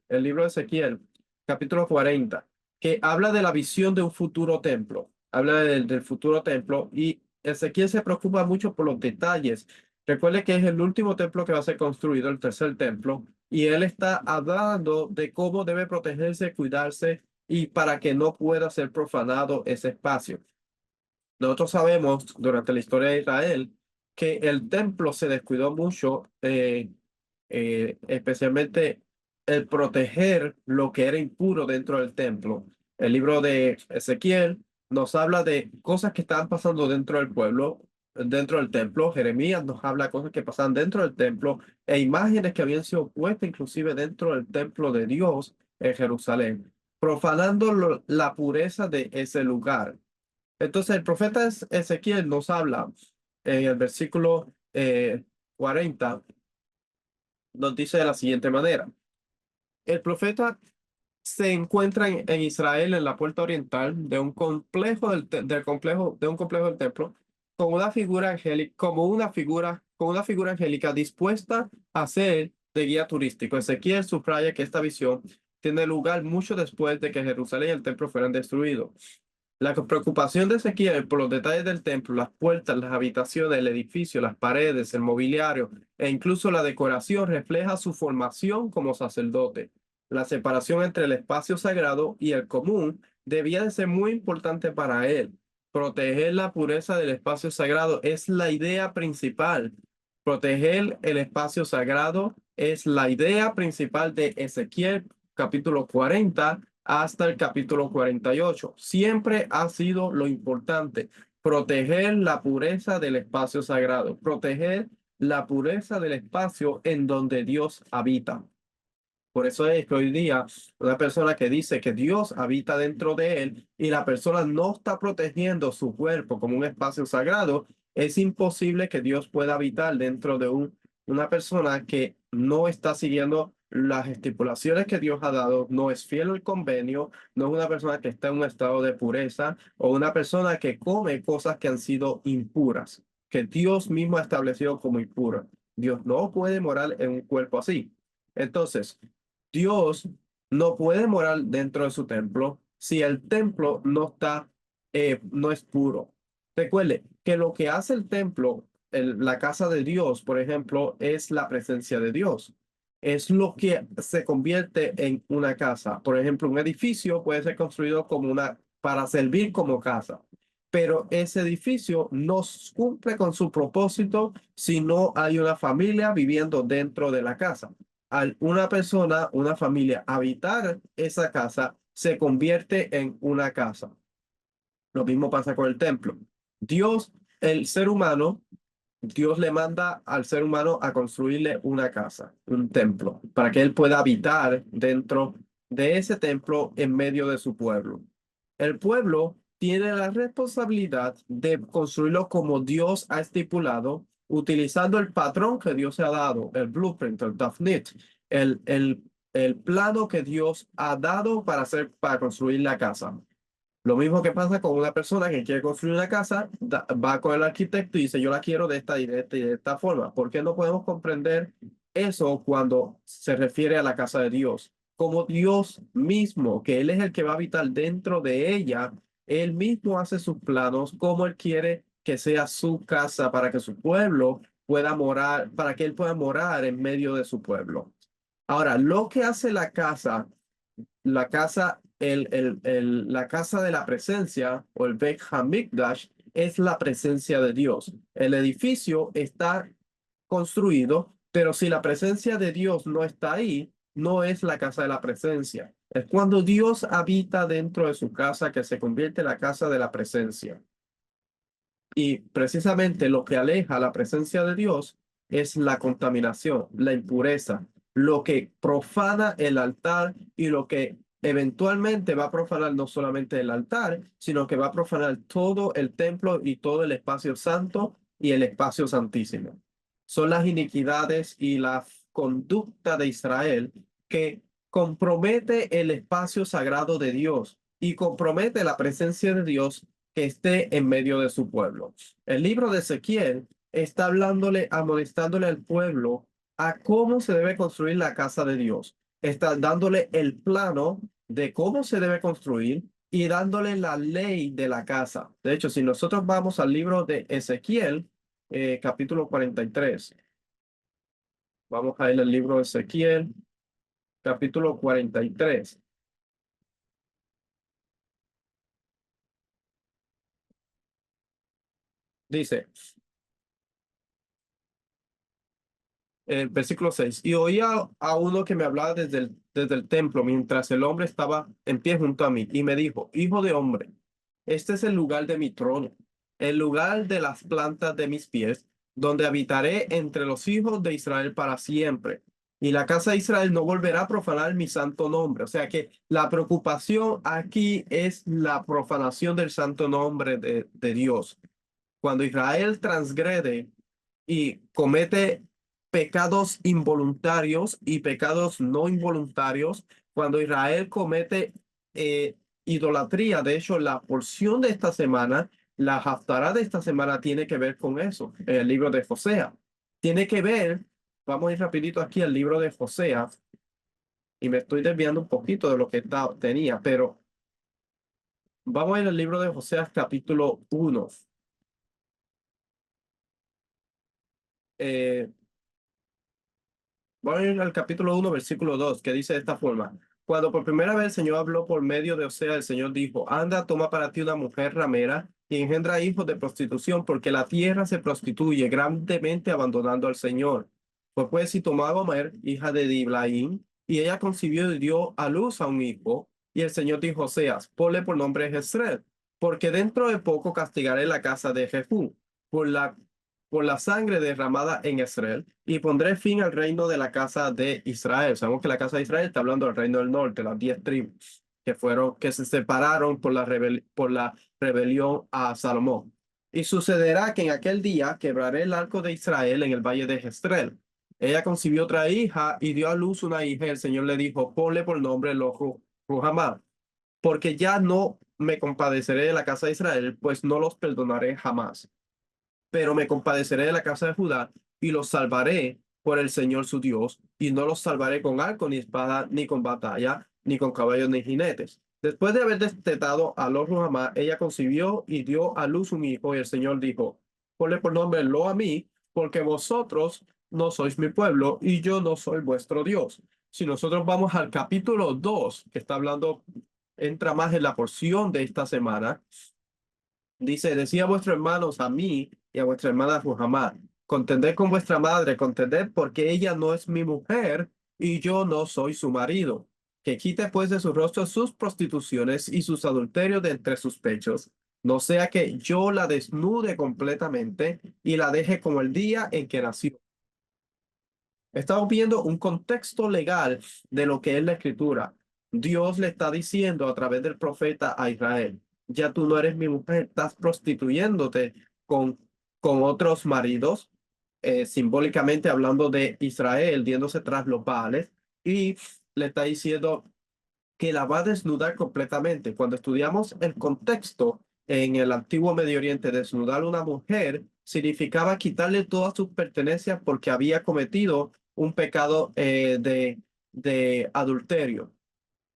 el libro de Ezequiel, capítulo 40, que habla de la visión de un futuro templo. Habla del futuro templo y Ezequiel se preocupa mucho por los detalles. Recuerde que es el último templo que va a ser construido, el tercer templo, y él está hablando de cómo debe protegerse, cuidarse y para que no pueda ser profanado ese espacio. Nosotros sabemos durante la historia de Israel que el templo se descuidó mucho, especialmente el proteger lo que era impuro dentro del templo. El libro de Ezequiel nos habla de cosas que estaban pasando dentro del pueblo, dentro del templo. Jeremías nos habla de cosas que pasaban dentro del templo e imágenes que habían sido puestas inclusive dentro del templo de Dios en Jerusalén, profanando la pureza de ese lugar. Entonces el profeta Ezequiel nos habla en el versículo 40, nos dice de la siguiente manera. El profeta se encuentra en Israel, en la puerta oriental de un complejo de un complejo del templo, con una figura angélica, con una figura angélica dispuesta a ser de guía turístico. Ezequiel subraya que esta visión tiene lugar mucho después de que Jerusalén y el templo fueran destruidos. La preocupación de Ezequiel por los detalles del templo, las puertas, las habitaciones, el edificio, las paredes, el mobiliario e incluso la decoración refleja su formación como sacerdote. La separación entre el espacio sagrado y el común debía de ser muy importante para él, Proteger la pureza del espacio sagrado es la idea principal. Proteger el espacio sagrado es la idea principal de Ezequiel capítulo 40 hasta el capítulo 48. Siempre ha sido lo importante, proteger la pureza del espacio sagrado, proteger la pureza del espacio en donde Dios habita. Por eso es que hoy día una persona que dice que Dios habita dentro de él y la persona no está protegiendo su cuerpo como un espacio sagrado, es imposible que Dios pueda habitar dentro de una persona que no está siguiendo las estipulaciones que Dios ha dado, no es fiel al convenio, no es una persona que está en un estado de pureza o una persona que come cosas que han sido impuras, que Dios mismo ha establecido como impuras. Dios no puede morar en un cuerpo así. Entonces, Dios no puede morar dentro de su templo si el templo no es puro. Recuerde que lo que hace el templo, la casa de Dios, por ejemplo, es la presencia de Dios. Es lo que se convierte en una casa. Por ejemplo, un edificio puede ser construido para servir como casa, pero ese edificio no cumple con su propósito si no hay una familia viviendo dentro de la casa. Al una persona, una familia habitar esa casa, se convierte en una casa. Lo mismo pasa con el templo. Dios, el ser humano, Dios le manda al ser humano a construirle una casa, un templo, para que él pueda habitar dentro de ese templo en medio de su pueblo. El pueblo tiene la responsabilidad de construirlo como Dios ha estipulado, utilizando el patrón que Dios ha dado, el blueprint, el DAFNIT, el, el, el plano que Dios ha dado para construir la casa. Lo mismo que pasa con una persona que quiere construir una casa, va con el arquitecto y dice, yo la quiero de esta y de esta y de esta forma. ¿Por qué no podemos comprender eso cuando se refiere a la casa de Dios? Como Dios mismo, que Él es el que va a habitar dentro de ella, Él mismo hace sus planos como Él quiere que sea su casa para que su pueblo pueda morar, para que Él pueda morar en medio de su pueblo. Ahora, lo que hace la casa de la presencia o el Beit HaMikdash es la presencia de Dios. El edificio está construido, pero si la presencia de Dios no está ahí, no es la casa de la presencia. Es cuando Dios habita dentro de su casa que se convierte en la casa de la presencia. Y precisamente lo que aleja la presencia de Dios es la contaminación, la impureza, lo que profana el altar y lo que eventualmente va a profanar no solamente el altar, sino que va a profanar todo el templo y todo el espacio santo y el espacio santísimo. Son las iniquidades y la conducta de Israel que compromete el espacio sagrado de Dios y compromete la presencia de Dios que esté en medio de su pueblo. El libro de Ezequiel está hablándole, amonestándole al pueblo a cómo se debe construir la casa de Dios. Está dándole el plano de cómo se debe construir y dándole la ley de la casa. De hecho, si nosotros vamos al libro de Ezequiel, capítulo 43, vamos a ir al libro de Ezequiel, capítulo 43. Dice, versículo 6. Y oía a uno que me hablaba desde el templo mientras el hombre estaba en pie junto a mí y me dijo, hijo de hombre, este es el lugar de mi trono, el lugar de las plantas de mis pies, donde habitaré entre los hijos de Israel para siempre. Y la casa de Israel no volverá a profanar mi santo nombre. O sea que la preocupación aquí es la profanación del santo nombre de Dios. Cuando Israel transgrede y comete pecados involuntarios y pecados no involuntarios, cuando Israel comete idolatría, de hecho, la porción de esta semana, la haftará de esta semana tiene que ver con eso, el libro de Josea. Tiene que ver, vamos a ir rapidito aquí al libro de Josea, y me estoy desviando un poquito de lo que tenía, pero vamos a ir al libro de Josea capítulo 1. Vamos a ir al capítulo 1, versículo 2, que dice de esta forma. Cuando por primera vez el Señor habló por medio de Osea, el Señor dijo, anda, toma para ti una mujer ramera y engendra hijos de prostitución, porque la tierra se prostituye grandemente abandonando al Señor. Fue pues y tomó a Gomer, hija de Diblaim, y ella concibió y dio a luz a un hijo. Y el Señor dijo a Oseas, ponle por nombre Jezreel, porque dentro de poco castigaré la casa de Jehú por la sangre derramada en Israel, y pondré fin al reino de la casa de Israel. Sabemos que la casa de Israel está hablando del reino del norte, las 10 tribus que se separaron por la rebelión a Salomón. Y sucederá que en aquel día quebraré el arco de Israel en el valle de Jezreel. Ella concibió otra hija y dio a luz una hija, y el Señor le dijo, ponle por nombre Ruhamá, porque ya no me compadeceré de la casa de Israel, pues no los perdonaré jamás, pero me compadeceré de la casa de Judá y los salvaré por el Señor su Dios, y no los salvaré con arco ni espada, ni con batalla, ni con caballos ni jinetes. Después de haber destetado a Lo Ruhamá, ella concibió y dio a luz un hijo, y el Señor dijo, ponle por nombre Lo a mí, porque vosotros no sois mi pueblo y yo no soy vuestro Dios. Si nosotros vamos al capítulo 2, que está hablando, entra más en la porción de esta semana. Dice, decía a vuestros hermanos a mí y a vuestra hermana Ruhamá, contended con vuestra madre, contended porque ella no es mi mujer y yo no soy su marido. Que quite pues de su rostro sus prostituciones y sus adulterios de entre sus pechos, no sea que yo la desnude completamente y la deje como el día en que nació. Estamos viendo un contexto legal de lo que es la escritura. Dios le está diciendo a través del profeta a Israel, ya tú no eres mi mujer, estás prostituyéndote con, con otros maridos, simbólicamente hablando de Israel, yéndose tras los Baales, y le está diciendo que la va a desnudar completamente. Cuando estudiamos el contexto en el antiguo Medio Oriente, desnudar a una mujer significaba quitarle todas sus pertenencias porque había cometido un pecado de adulterio.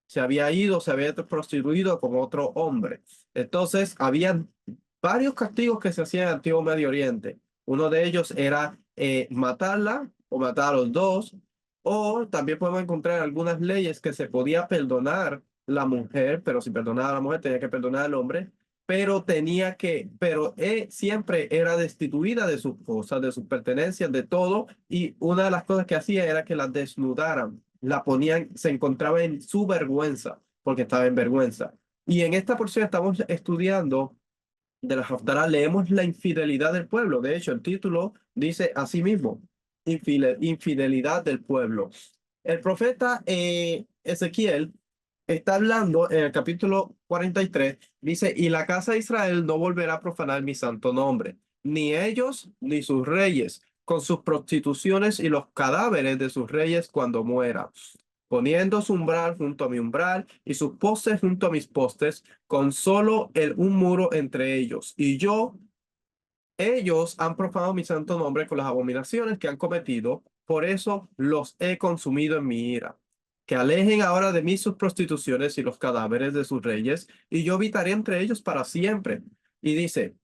Se había ido, se había prostituido con otro hombre. Entonces, había varios castigos que se hacían en el antiguo Medio Oriente. Uno de ellos era matarla o matar a los dos, o también podemos encontrar algunas leyes que se podía perdonar la mujer, pero si perdonaba a la mujer tenía que perdonar al hombre, pero siempre era destituida de sus cosas, de sus pertenencias, de todo, y una de las cosas que hacía era que la desnudaran, la ponían, se encontraba en su vergüenza, porque estaba en vergüenza. Y en esta porción estamos estudiando de la Haftarah, leemos la infidelidad del pueblo. De hecho, el título dice así mismo, infidelidad del pueblo. El profeta Ezequiel está hablando en el capítulo 43, dice, y la casa de Israel no volverá a profanar mi santo nombre, ni ellos ni sus reyes, con sus prostituciones y los cadáveres de sus reyes cuando muera, poniendo su umbral junto a mi umbral y sus postes junto a mis postes, con solo un muro entre ellos. Ellos han profanado mi santo nombre con las abominaciones que han cometido, por eso los he consumido en mi ira. Que alejen ahora de mí sus prostituciones y los cadáveres de sus reyes, y yo habitaré entre ellos para siempre. Y dice,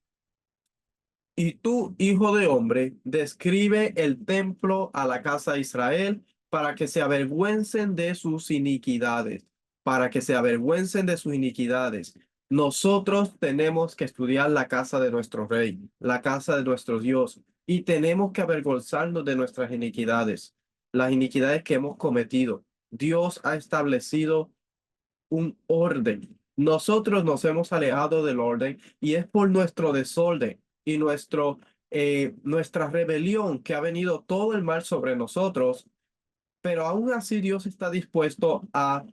y tú, hijo de hombre, describe el templo a la casa de Israel para que se avergüencen de sus iniquidades, para que se avergüencen de sus iniquidades. Nosotros tenemos que estudiar la casa de nuestro rey, la casa de nuestro Dios, y tenemos que avergonzarnos de nuestras iniquidades, las iniquidades que hemos cometido. Dios ha establecido un orden. Nosotros nos hemos alejado del orden y es por nuestro desorden y nuestra rebelión que ha venido todo el mal sobre nosotros, pero aún así Dios está dispuesto a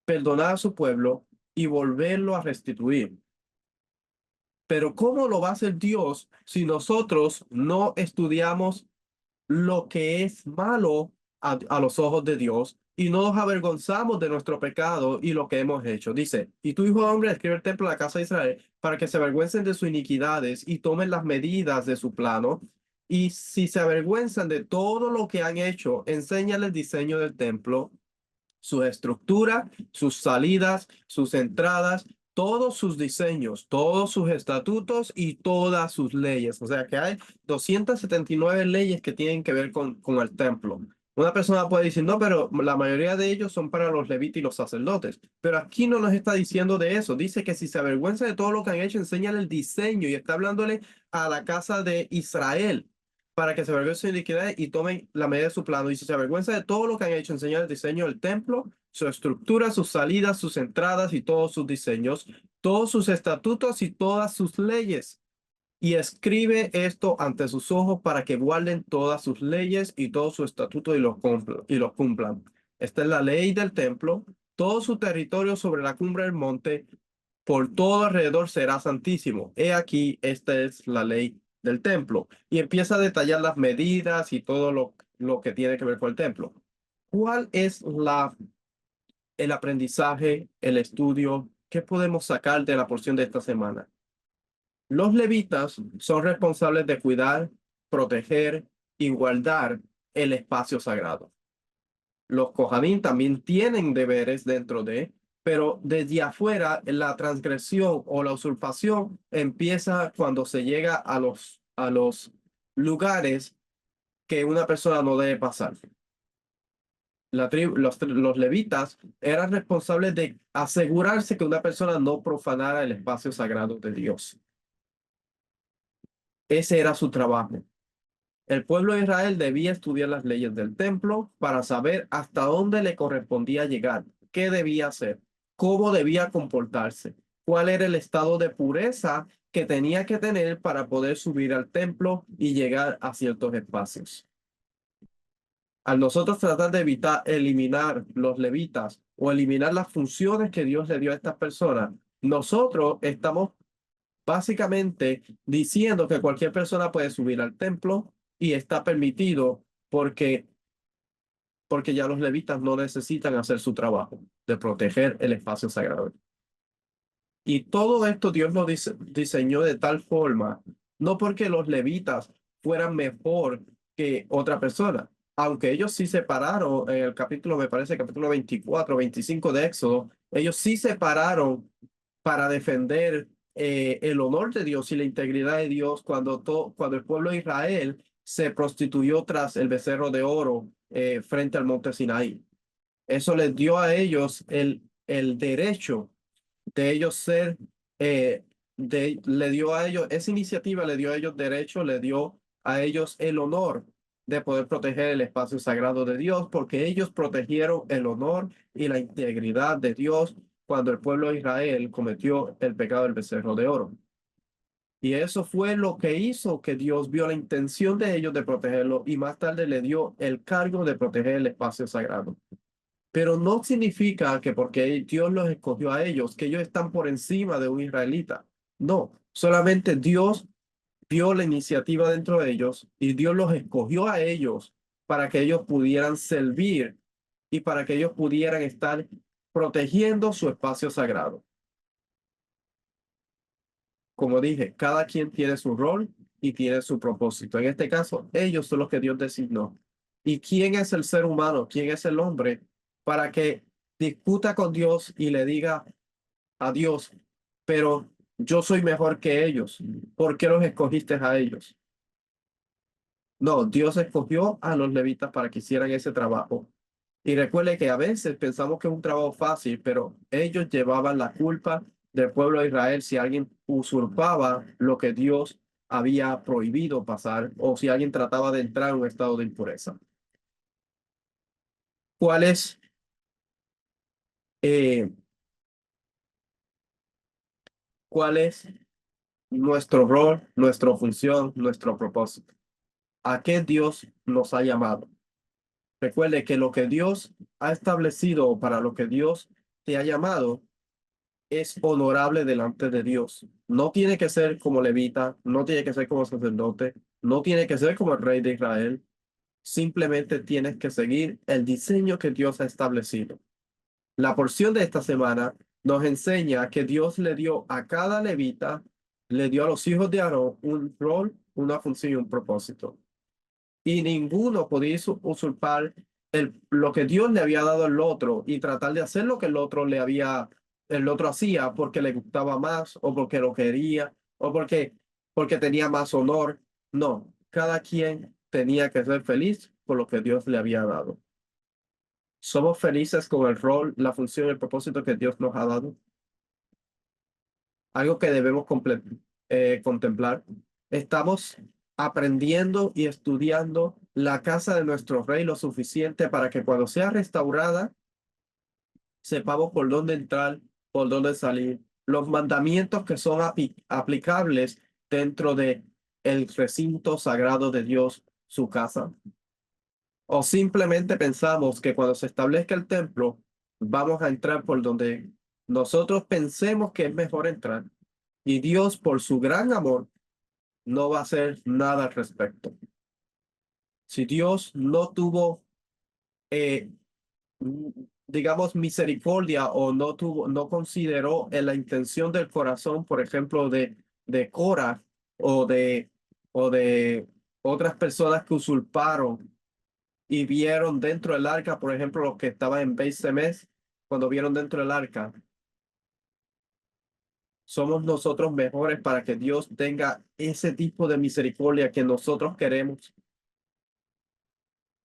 perdonar a su pueblo y volverlo a restituir. Pero ¿cómo lo va a hacer Dios si nosotros no estudiamos lo que es malo a los ojos de Dios y no nos avergonzamos de nuestro pecado y lo que hemos hecho? Dice, y tu hijo hombre escribe el templo de la casa de Israel para que se avergüencen de sus iniquidades y tomen las medidas de su plano. Y si se avergüenzan de todo lo que han hecho, enséñale el diseño del templo, su estructura, sus salidas, sus entradas, todos sus diseños, todos sus estatutos y todas sus leyes. O sea que hay 279 leyes que tienen que ver con el templo. Una persona puede decir, no, pero la mayoría de ellos son para los levitas y los sacerdotes. Pero aquí no nos está diciendo de eso. Dice que si se avergüenza de todo lo que han hecho, enséñale el diseño y está hablándole a la casa de Israel para que se avergüence de iniquidad y tomen la medida de su plano. Y si se avergüenza de todo lo que han hecho, enseñale el diseño del templo, su estructura, sus salidas, sus entradas y todos sus diseños, todos sus estatutos y todas sus leyes y escribe esto ante sus ojos para que guarden todas sus leyes y todos sus estatutos y los cumplan. Esta es la ley del templo. Todo su territorio sobre la cumbre del monte, por todo alrededor será santísimo. He aquí, esta es la ley del templo. Y empieza a detallar las medidas y todo lo que tiene que ver con el templo. ¿Cuál es el aprendizaje, el estudio? ¿Qué podemos sacar de la porción de esta semana? Los levitas son responsables de cuidar, proteger y guardar el espacio sagrado. Los Kohanim también tienen deberes dentro de, pero desde afuera la transgresión o la usurpación empieza cuando se llega a los lugares que una persona no debe pasar. Los levitas eran responsables de asegurarse que una persona no profanara el espacio sagrado de Dios. Ese era su trabajo. El pueblo de Israel debía estudiar las leyes del templo para saber hasta dónde le correspondía llegar, qué debía hacer, cómo debía comportarse, cuál era el estado de pureza que tenía que tener para poder subir al templo y llegar a ciertos espacios. Al nosotros tratar de evitar eliminar los levitas o eliminar las funciones que Dios le dio a estas personas, nosotros estamos básicamente diciendo que cualquier persona puede subir al templo y está permitido porque, porque ya los levitas no necesitan hacer su trabajo de proteger el espacio sagrado. Y todo esto Dios lo diseñó de tal forma, no porque los levitas fueran mejor que otra persona, aunque ellos sí separaron en el capítulo, me parece, capítulo 24, 25 de Éxodo, ellos sí separaron para defender el honor de Dios y la integridad de Dios cuando el pueblo de Israel se prostituyó tras el becerro de oro frente al monte Sinaí. Eso les dio a ellos el derecho de ellos ser, le dio a ellos, esa iniciativa le dio a ellos derecho, le dio a ellos el honor de poder proteger el espacio sagrado de Dios, porque ellos protegieron el honor y la integridad de Dios cuando el pueblo de Israel cometió el pecado del becerro de oro. Y eso fue lo que hizo que Dios vio la intención de ellos de protegerlo y más tarde le dio el cargo de proteger el espacio sagrado. Pero no significa que porque Dios los escogió a ellos, que ellos están por encima de un israelita. No, solamente Dios vio la iniciativa dentro de ellos y Dios los escogió a ellos para que ellos pudieran servir y para que ellos pudieran estar protegiendo su espacio sagrado. Como dije, cada quien tiene su rol y tiene su propósito. En este caso, ellos son los que Dios designó. ¿Y quién es el ser humano? ¿Quién es el hombre para que discuta con Dios y le diga a Dios, pero yo soy mejor que ellos? ¿Por qué los escogiste a ellos? No, Dios escogió a los levitas para que hicieran ese trabajo. Y recuerde que a veces pensamos que es un trabajo fácil, pero ellos llevaban la culpa del pueblo de Israel si alguien usurpaba lo que Dios había prohibido pasar o si alguien trataba de entrar en un estado de impureza. ¿Cuál es, eh, cuál es nuestro rol, nuestra función, nuestro propósito? ¿A qué Dios nos ha llamado? Recuerde que lo que Dios ha establecido para lo que Dios te ha llamado es honorable delante de Dios. No tiene que ser como levita, no tiene que ser como sacerdote, no tiene que ser como el rey de Israel. Simplemente tienes que seguir el diseño que Dios ha establecido. La porción de esta semana nos enseña que Dios le dio a cada levita, le dio a los hijos de Aarón un rol, una función y un propósito. Y ninguno podía usurpar lo que Dios le había dado al otro y tratar de hacer lo que el otro hacía porque le gustaba más o porque lo quería o porque tenía más honor. No, cada quien tenía que ser feliz por lo que Dios le había dado. ¿Somos felices con el rol, la función y el propósito que Dios nos ha dado? Algo que debemos contemplar. Estamos aprendiendo y estudiando la casa de nuestro rey lo suficiente para que cuando sea restaurada, sepamos por dónde entrar, por dónde salir. Los mandamientos que son aplicables dentro de el recinto sagrado de Dios, su casa. O simplemente pensamos que cuando se establezca el templo, vamos a entrar por donde nosotros pensemos que es mejor entrar. Y Dios, por su gran amor, no va a hacer nada al respecto. Si Dios no tuvo, eh, digamos, misericordia o no consideró en la intención del corazón, por ejemplo, de Cora o o de otras personas que usurparon y vieron dentro del arca, por ejemplo, los que estaban en Beis Semes, cuando vieron dentro del arca, somos nosotros mejores para que Dios tenga ese tipo de misericordia que nosotros queremos,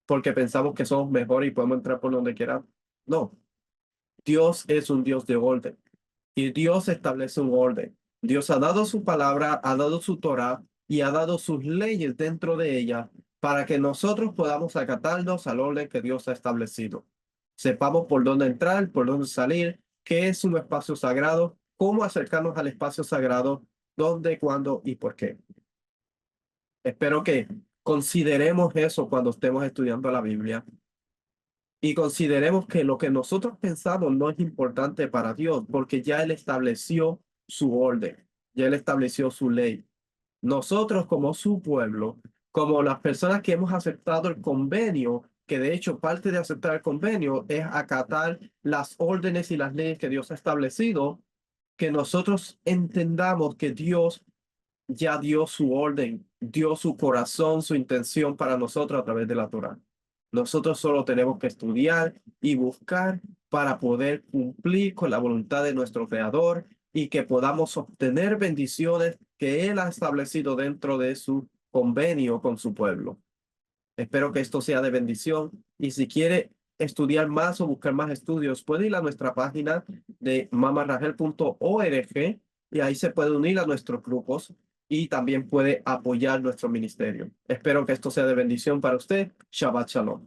porque pensamos que somos mejores y podemos entrar por donde queramos. No, Dios es un Dios de orden y Dios establece un orden. Dios ha dado su palabra, ha dado su Torah y ha dado sus leyes dentro de ella para que nosotros podamos acatarnos al orden que Dios ha establecido. Sepamos por dónde entrar, por dónde salir, qué es un espacio sagrado, cómo acercarnos al espacio sagrado, dónde, cuándo y por qué. Espero que consideremos eso cuando estemos estudiando la Biblia y consideremos que lo que nosotros pensamos no es importante para Dios, porque ya Él estableció su orden, ya Él estableció su ley. Nosotros como su pueblo, como las personas que hemos aceptado el convenio, que de hecho parte de aceptar el convenio es acatar las órdenes y las leyes que Dios ha establecido, que nosotros entendamos que Dios ya dio su orden, dio su corazón, su intención para nosotros a través de la Torá. Nosotros solo tenemos que estudiar y buscar para poder cumplir con la voluntad de nuestro Creador y que podamos obtener bendiciones que Él ha establecido dentro de su convenio con su pueblo. Espero que esto sea de bendición y si quiere estudiar más o buscar más estudios, puede ir a nuestra página de mamarragel.org y ahí se puede unir a nuestros grupos y también puede apoyar nuestro ministerio. Espero que esto sea de bendición para usted. Shabbat Shalom.